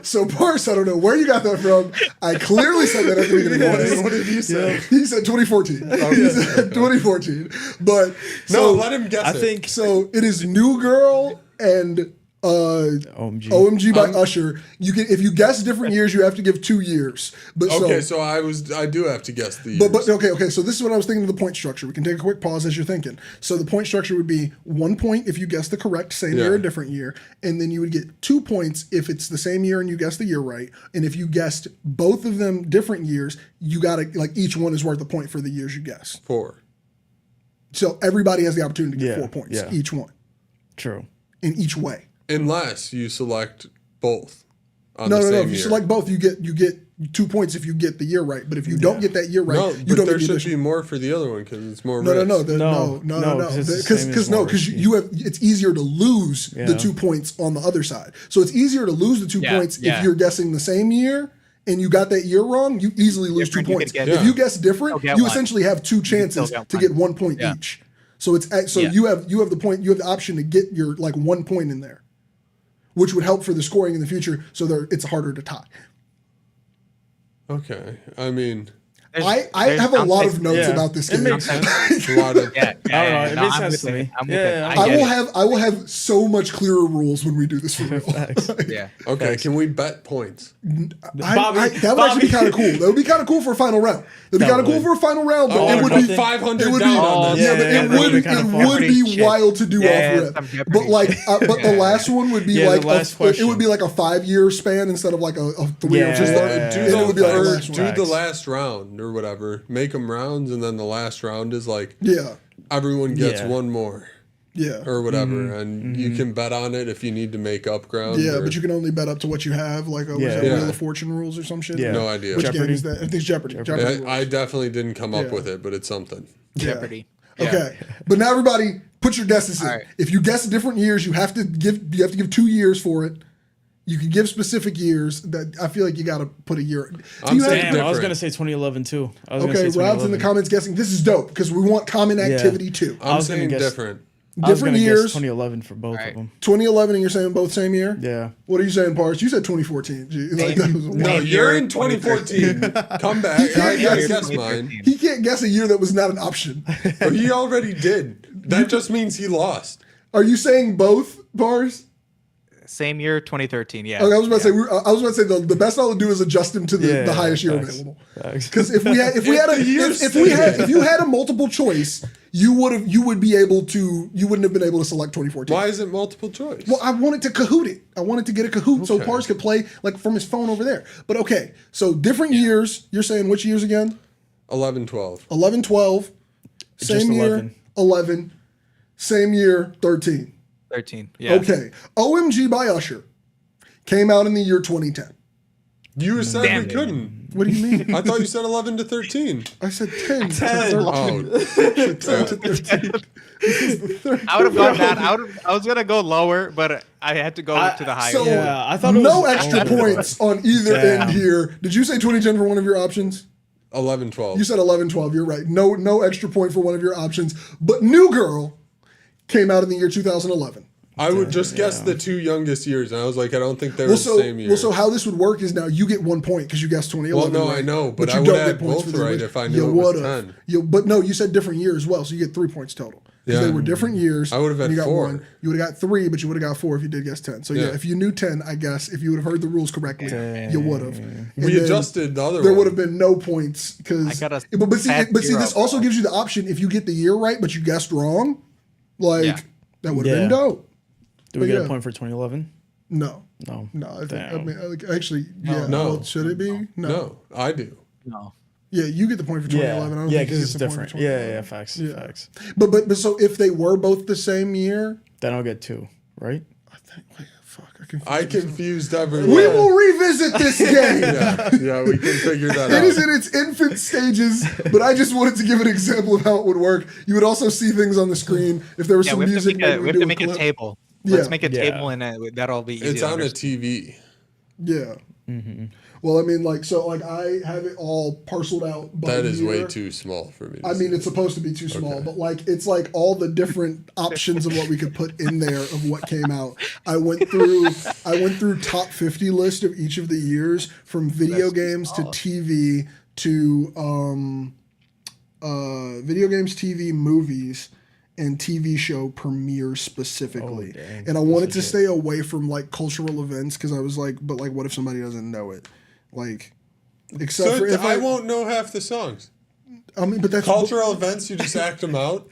So Parse, I don't know where you got that from. I clearly said that at the beginning of this. What did you say? He said 2014. He said 2014. But so let him guess. I think so. It is New Girl and OMG by Usher. You can, if you guess different years, you have to give 2 years. But so I do have to guess the years. But okay. So this is what I was thinking of the point structure. We can take a quick pause as you're thinking. So the point structure would be 1 point if you guess the correct same year or different year, and then you would get 2 points if it's the same year and you guess the year right. And if you guessed both of them different years, you gotta each one is worth a point for the years you guess. 4. So everybody has the opportunity to get 4 points each one. True. In each way. Unless you select both. No. If you select both, you get 2 points if you get the year right. But if you don't get that year right, you don't there get the should be more for the other one because it's more. No. Because Because you have, it's easier to lose the 2 points on the other side. So it's easier to lose the 2 points if you're guessing the same year and you got that year wrong. You easily lose 2 points. If you guess different, you essentially have 2 chances to get 1 point each. So it's you have the point. You have the option to get your 1 point in there, which would help for the scoring in the future. So it's harder to tie. Okay, I mean, I have a lot of notes about this game. It makes sense. a lot of. I don't know. It makes sense to me. I will have so much clearer rules when we do this for real. Yeah. Okay, can we bet points? That would actually be kind of cool. That would be kind of cool for a final round. That'd be kind of cool for a final round, but it would be 500 it would down be, on this. it would be wild to do off rip. But but the last one would be it would be like a 5-year span instead of like a 3 or 4. Do the last round or whatever. Make them rounds, and then the last round is everyone gets one more. Yeah. Or whatever. And you can bet on it if you need to make up ground. Yeah, but you can only bet up to what you have, like Wheel of Fortune rules or some shit. Yeah. No idea. Which game is that? I think it's Jeopardy. I definitely didn't come up with it, but it's something. Jeopardy. Yeah. Okay. But now everybody put your guesses in. Right. If you guess different years, you have to give 2 years for it. You can give specific years. That I feel like you got to put a year. I was gonna say 2011 too. Okay, Rob's in the comments guessing. This is dope because we want common activity too. I'm saying different. Different years. 2011 for both of them. 2011, and you're saying both same year? Yeah. What are you saying, Parse? You said 2014. No, you're in 2014. Come back. I guess mine. He can't guess a year that was not an option. He already did. That just means he lost. Are you saying both, Parse? Same year, 2013. Yeah. Okay, I was about to say the best I would do is adjust him to the highest year available. Because if you had a multiple choice, you wouldn't have been able to select 2014. Why is it multiple choice? Well, I wanted to Kahoot it. I wanted to get a Kahoot so Parse could play from his phone over there. But okay, so different years. You're saying which years again? 11, 12. 11, 12. Same year, 11. Same year, 13. 13. Yeah. Okay. OMG by Usher came out in the year 2010. You said we couldn't. What do you mean? I thought you said 11 to 13. I said 10. 10. Oh. 10 to 13. I would have gone that. I was going to go lower, but I had to go to the higher. So I thought no extra points on either end here. Did you say 2010 for one of your options? 11, 12. You said 11, 12. You're right. No extra point for one of your options. But New Girl came out in the year 2011. I would just guess the 2 youngest years, and I was like, I don't think they're the same year. Well, so how this would work is now you get 1 point because you guessed 2011. Well, no, right, I know, but I would have both right if I knew it was 10. But no, you said different year as well, so you get 3 points total. Because they were different years. I would have had 4. You would have got 3, but you would have got 4 if you did guess 10. So if you knew 10, I guess, if you would have heard the rules correctly, you would have. We adjusted the other one. There would have been no points because. But see, this also gives you the option if you get the year right, but you guessed wrong, that would have been dope. Do we get a point for 2011? No. I mean, actually, yeah. No. Well, should it be? No, I do. No. Yeah, you get the point for 2011. I don't think because it's different. Yeah, facts. But so if they were both the same year, then I'll get 2, right? I confused everyone. We will revisit this game. yeah, we can figure that out. It is in its infant stages, but I just wanted to give an example of how it would work. You would also see things on the screen if there was some music. We have to make a table. Let's make a table, and that'll be easy. It's on a TV. Yeah. Well, I mean, like, so, like, I have it all parceled out by That is year. way too small for me. I mean, it's supposed to be too small, Okay. but, like, it's, like, all the different options of what we could put in there of what came out. I went through top 50 list of each of the years from video games to TV to video games, TV, movies, and TV show premieres specifically. Oh, dang. And I wanted to stay away from like cultural events because I was like, but like, what if somebody doesn't know it? Like, except So for if I won't know half the songs. I mean, but that's Cultural events, you just act them out.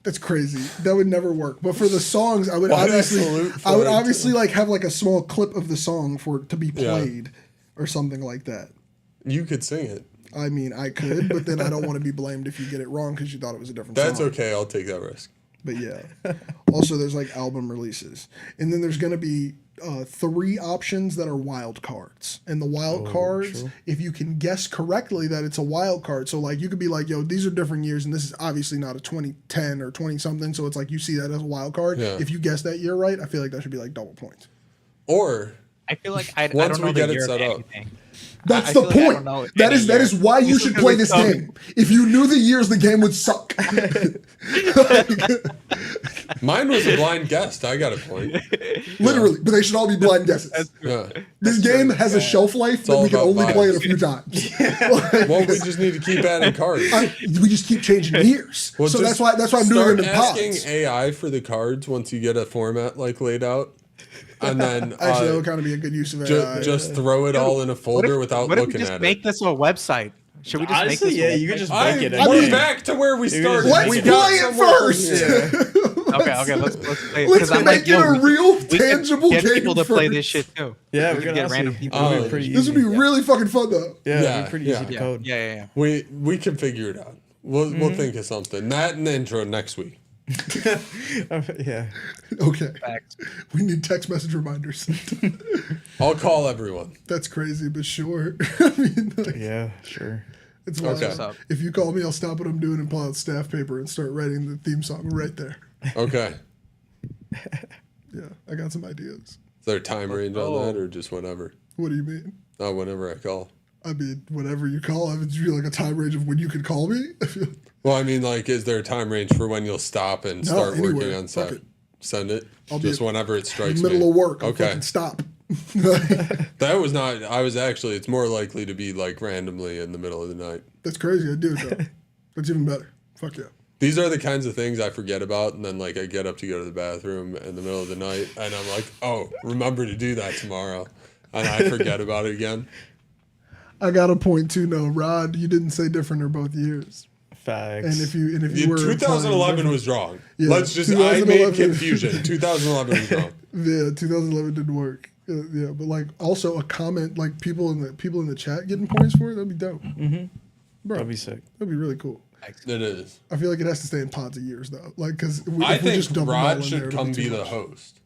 That's crazy. That would never work. But for the songs, I would Why not salute for it, obviously like have like a small clip of the song for it to be played or something like that. You could sing it. I mean, I could, but then I don't want to be blamed if you get it wrong because you thought it was a different That's song. okay. I'll take that risk. But yeah. Also, there's like album releases. And then there's going to be 3 options that are wild cards. And the wild cards, true. if you can guess correctly that it's a wild card. So like you could be like, yo, these are different years and this is obviously not a 2010 or 20 something. So it's like you see that as a wild card. Yeah. If you guess that year right, I feel like that should be like double points. Or I feel like I Once don't know we the get it year set of up. anything. That's I the feel like I don't point. know That any is year. why you This should is play gonna this be game. If you knew the years, the game would suck. mine was a blind guess. I got a point. Literally, but they should all be blind guesses. Yeah. This game has a shelf life that all we can about only vibes. play it a few times. Well, we just need to keep adding cards. We just keep changing years. Well, So just that's why I'm doing start it in asking pods. AI for the cards once you get a format like laid out, and then Actually, that would kind of be a good use of AI. just throw it all in a folder without What if we looking just at make it. this a website? Should we just Honestly, make this? yeah, a you could website? just make it. I We're mean, back to where we started. Let's We play got it somewhere first. Okay, let's play it. Let's 'Cause I'm make it yo, a real we can tangible get game people to play first. this shit too. Yeah, we we can could get random honestly- people. it'd be pretty This would be easy. really fucking fun though. Yeah, it'd Yeah, be pretty yeah. easy to Yeah, code. yeah. We can figure it out. We'll think of something. That and the intro next week. Yeah. Okay. Facts. We need text message reminders. I'll call everyone. That's crazy, but sure. I mean, like, Yeah, sure. it's wild. Okay. What's up? If you call me, I'll stop what I'm doing and pull out staff paper and start writing the theme song right there. Okay. Yeah, I got some ideas. Is there a time range on that or just whenever? What do you mean? Oh, whenever I call. I mean, whatever you call it, it's really like a time range of when you could call me. I feel Well, I mean, like, is there a time range for when you'll stop and start working anywhere. on Fuck stuff? it. Send it. I'll be Just whenever it strikes middle me. of work. I'll Okay. fucking stop. That was not. I was actually. It's more likely to be like randomly in the middle of the night. That's crazy. I do it though. That's even better. Fuck yeah. These are the kinds of things I forget about, and then like I get up to go to the bathroom in the middle of the night, and I'm like, oh, remember to do that tomorrow, and I forget about it again. I got a point too. No, Rod, you didn't say different or both years. Facts. And if you were 2011 was wrong. Yeah, Let's just. I made 2011 confusion. 2011 was wrong. Yeah, 2011 didn't work. Yeah, but like also a comment like people in the chat getting points for it. That'd be dope. Bro, That'd be sick. that'd be really cool. It is. I feel like it has to stay in pods of years though. Like because if we I think just dump them all Rod in there, should it'll come too be the much. host.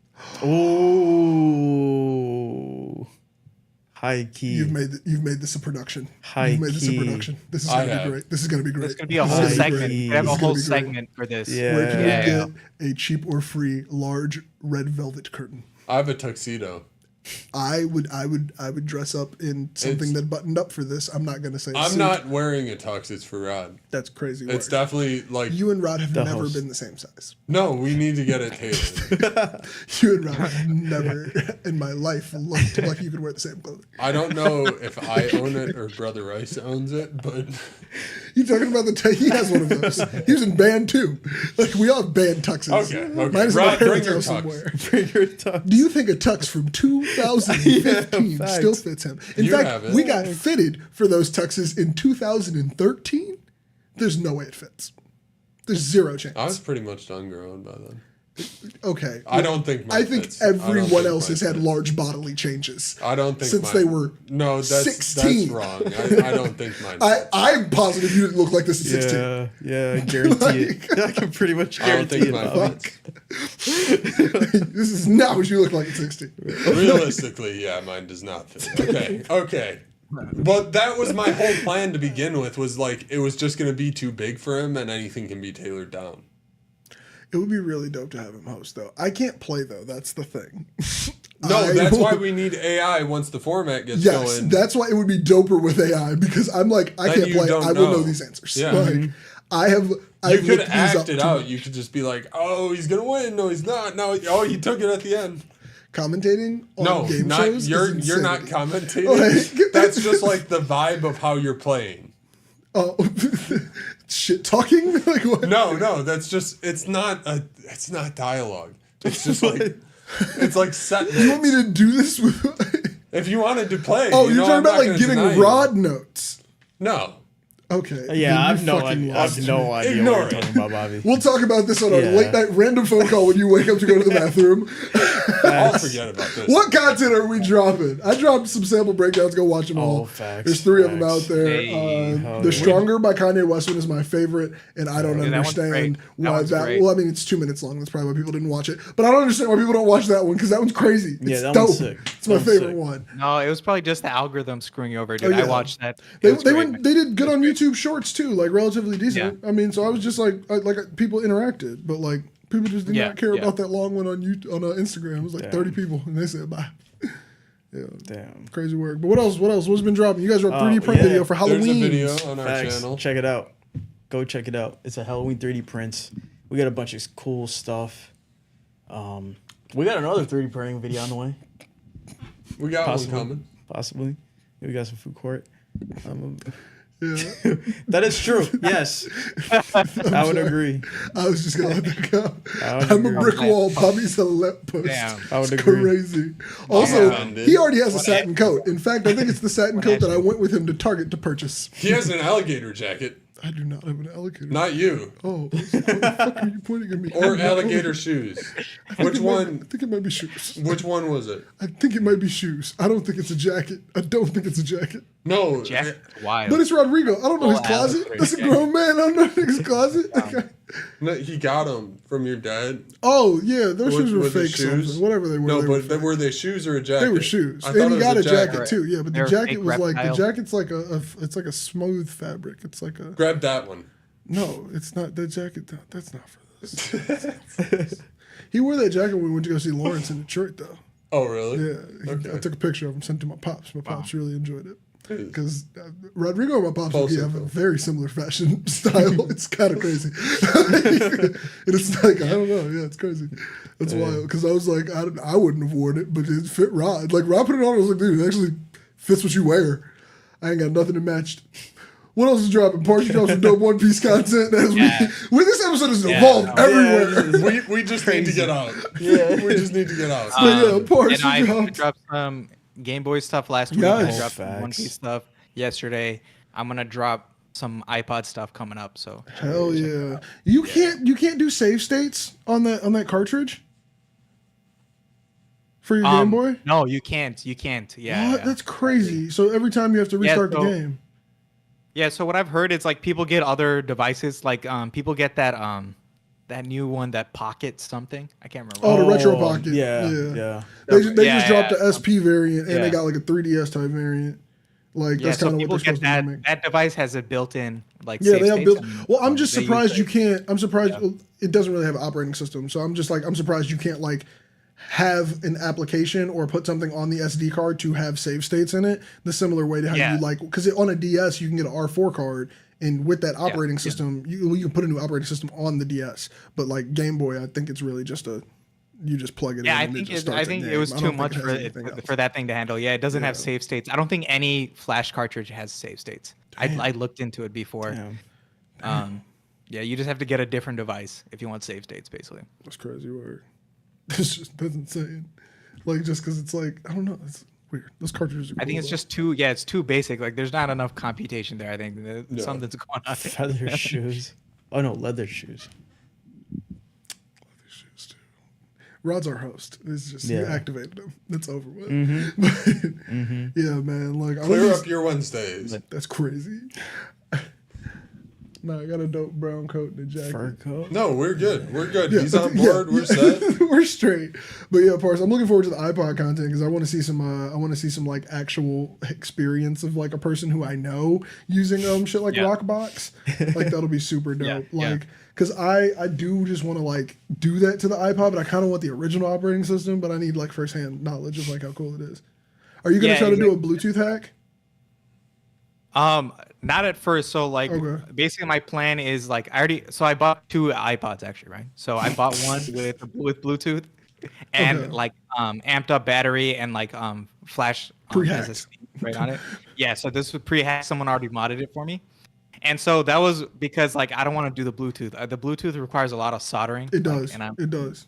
Ooh. High key. You've made this a production. High You've made this a key. production. This is I gonna be have. great. This is gonna be great. It's gonna be a This is whole gonna be segment. great. We have This a is whole gonna be great. segment for this. Yeah. Where can Yeah, we yeah. get a cheap or free large red velvet curtain? I have a tuxedo. I would dress up in something It's- that buttoned up for this. I'm not gonna say a I'm suit. not wearing a tux. It's for Rod. That's crazy. It's work. definitely like You and Rod have The never host. been the same size. no. We need to get it tailored. You and Rod have never in my life looked like you could wear the same clothing. I don't know if I own it or Brother Rice owns it, but You talking about he has one of those. He was in band too. Like we all have band tuxes. Okay. Mine is in my Rod, bring parents' your house tux. somewhere. Bring your tux. Do you think a tux from 2015 Yeah, facts. still fits him? In You fact, have it. we got fitted for those tuxes in 2013. There's no way it fits. There's zero chance. I was pretty much done growing by then. Okay. I don't think mine I think fits. I don't everyone think else mine has had fits. large bodily changes. I don't think since mine- they were no. That's 16. That's wrong. I don't think mine. Fits. I'm positive you didn't look like this at 16. Yeah, I guarantee it. I can pretty much I don't guarantee think it. mine Bob. fits. This is not what you look like at 16. Realistically, yeah, mine does not fit. Okay. But that was my whole plan to begin with. Was like it was just gonna be too big for him, and anything can be tailored down. It would be really dope to have him host, though. I can't play, though. That's the thing. No, that's why we need AI once the format gets going. That's why it would be doper with AI because I'm like, I can't play. I will know these answers. Yeah. Like, you could act it out. You could just be like, oh, he's going to win. No, he's not. No, oh, he took it at the end. Commentating on game shows? You're not commentating. That's just like the vibe of how you're playing. Oh, shit talking? Like what? No, that's just, it's not dialogue. It's just like, it's like set. You want me to do this with... If you wanted to play. Oh, you're talking about like giving Rod notes. No. Okay. Yeah, I have no idea what you're talking about, Bobby. We'll talk about this on a late night random phone call when you wake up to go to the bathroom. I'll forget about this. What content are we dropping? I dropped some sample breakdowns. Go watch them all. Facts, There's 3 of them out there. The Stronger by Kanye West one is my favorite, and I don't understand why that. Well, I mean, it's 2 minutes long. That's probably why people didn't watch it. But I don't understand why people don't watch that one because that one's crazy. It's that dope. one's sick. It's my favorite one. No, it was probably just the algorithm screwing you over, dude. I watched that. They did good on YouTube Shorts too, like relatively decent. I mean, so I was just like people interacted, but like people just did not care about that long one on Instagram. It was like 30 people, and they said bye. Damn, crazy work. But what else? What's been dropping? You guys dropped 3D print video for Halloween. There's a video on our channel. Check it out. Go check it out. It's a Halloween 3D prints. We got a bunch of cool stuff. We got another 3D printing video on the way. We got one coming. Possibly. We got some food court. Yeah. That is true. Yes. I would agree. I was just going to let that go. I'm a brick wall. Bobby's a lep post. Damn. I would it's agree. Crazy. Also, he already has a satin coat. In fact, I think it's the satin coat that I went with him to Target to purchase. He has an alligator jacket. I do not have an alligator. Not you. Oh, what the fuck are you pointing at me? Or alligator shoes. Which one? I think it might be shoes. Which one was it? I think it might be shoes. I don't think it's a jacket. I don't think it's a jacket. No. Jacket? Wild. But it's Rodrigo. I don't know his closet. That's a grown man. I don't know his closet. No, he got them from your dad. Oh, yeah. Those shoes were fake something. Whatever they were. No, but were they shoes or a jacket? They were shoes. And he got a jacket too. Yeah, but the jacket was like, the jacket's like it's like a smooth fabric. It's like a... Grab that one. No, it's not that jacket. That's not for this. He wore that jacket when we went to go see Lawrence in Detroit, though. Oh, really? Yeah. Okay. I took a picture of him, sent it to my pops. My pops really enjoyed it. Because Rodrigo and my pops have a very similar fashion style. It's kind of crazy. And it's like, I don't know. Yeah, it's crazy. That's wild. Because I was like, I wouldn't have worn it, but it fit Rod. Like, Rod put it on, I was like, dude, it actually fits what you wear. I ain't got nothing to match. What else is dropping? Parks dropped some dope One Piece content. When this episode is evolved everywhere. We just need to get out. We just need to get out. Parks dropped some Game Boy stuff last week. I dropped some One Piece stuff yesterday. I'm gonna drop some iPod stuff coming up. So hell yeah! You can't do save states on that cartridge for your Game Boy. No, you can't. You can't. Yeah, what? That's crazy. So every time you have to restart the game. Yeah, so what I've heard is like people get other devices, like people get that new one, that Pocket something. I can't remember. Oh, the Retro Pocket. Yeah. They just dropped the SP variant and they got like a 3DS type variant. Like that's kind of what they're supposed to make. That device has a built-in like they have built. Well, I'm just surprised you can't. I'm surprised it doesn't really have an operating system. So I'm surprised you can't like have an application or put something on the SD card to have save states in it the similar way to how you like, because on a DS you can get an R4 card and with that operating system you can put a new operating system on the DS, but like Game Boy I think it's really just you just plug it in. I think it was too much for that thing to handle. It doesn't have save states. I don't think any flash cartridge has save states. I looked into it before. You just have to get a different device if you want save states basically. That's crazy work. That's insane. Like, just because it's like, I don't know, it's weird. Those cartridges are cool. I think it's just it's too basic. Like, there's not enough computation there, I think. Something's going on. Feather shoes. Oh, no, leather shoes. Leather shoes, too. Rod's our host. It's just, you activated him. That's over with. Yeah, man. Like, clear up your Wednesdays. That's crazy. No, I got a dope brown coat and a jacket. Fur coat. No, we're good. We're good. He's on board. We're set. We're straight. But yeah, Parse, I'm looking forward to the iPod content because I want to see some. I want to see some like actual experience of like a person who I know using shit like Rockbox. Like that'll be super dope. Because I do just want to like do that to the iPod, but I kind of want the original operating system. But I need like firsthand knowledge of like how cool it is. Are you gonna try to do a Bluetooth hack? Not at first. So like basically my plan is like I bought 2 iPods actually, right? So I bought one with Bluetooth and like amped up battery and like flash SSD right on it. Yeah, so this was pre-hacked. Someone already modded it for me. And so that was because like I don't want to do the Bluetooth. The Bluetooth requires a lot of soldering. It does. It does.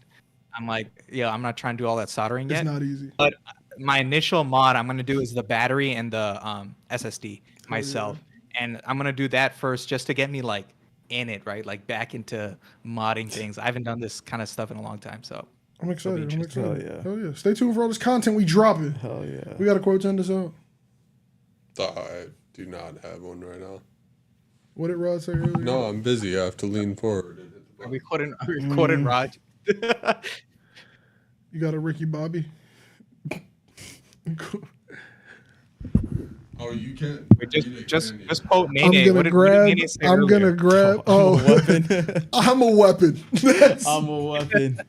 I'm like, I'm not trying to do all that soldering yet. It's not easy. But my initial mod I'm gonna do is the battery and the SSD myself. And I'm gonna do that first just to get me like in it, right? Like back into modding things. I haven't done this kind of stuff in a long time, so I'm excited. Hell yeah. Hell yeah. Stay tuned for all this content we dropping. Hell yeah. We got a quote to end us out. I do not have one right now. What did Rod say earlier? No, I'm busy. I have to lean forward. Are we quoting Rod? You got a Ricky Bobby? Oh, you can. Wait, just quote Nene. I'm gonna grab. Oh, weapon. I'm a weapon. I'm a weapon.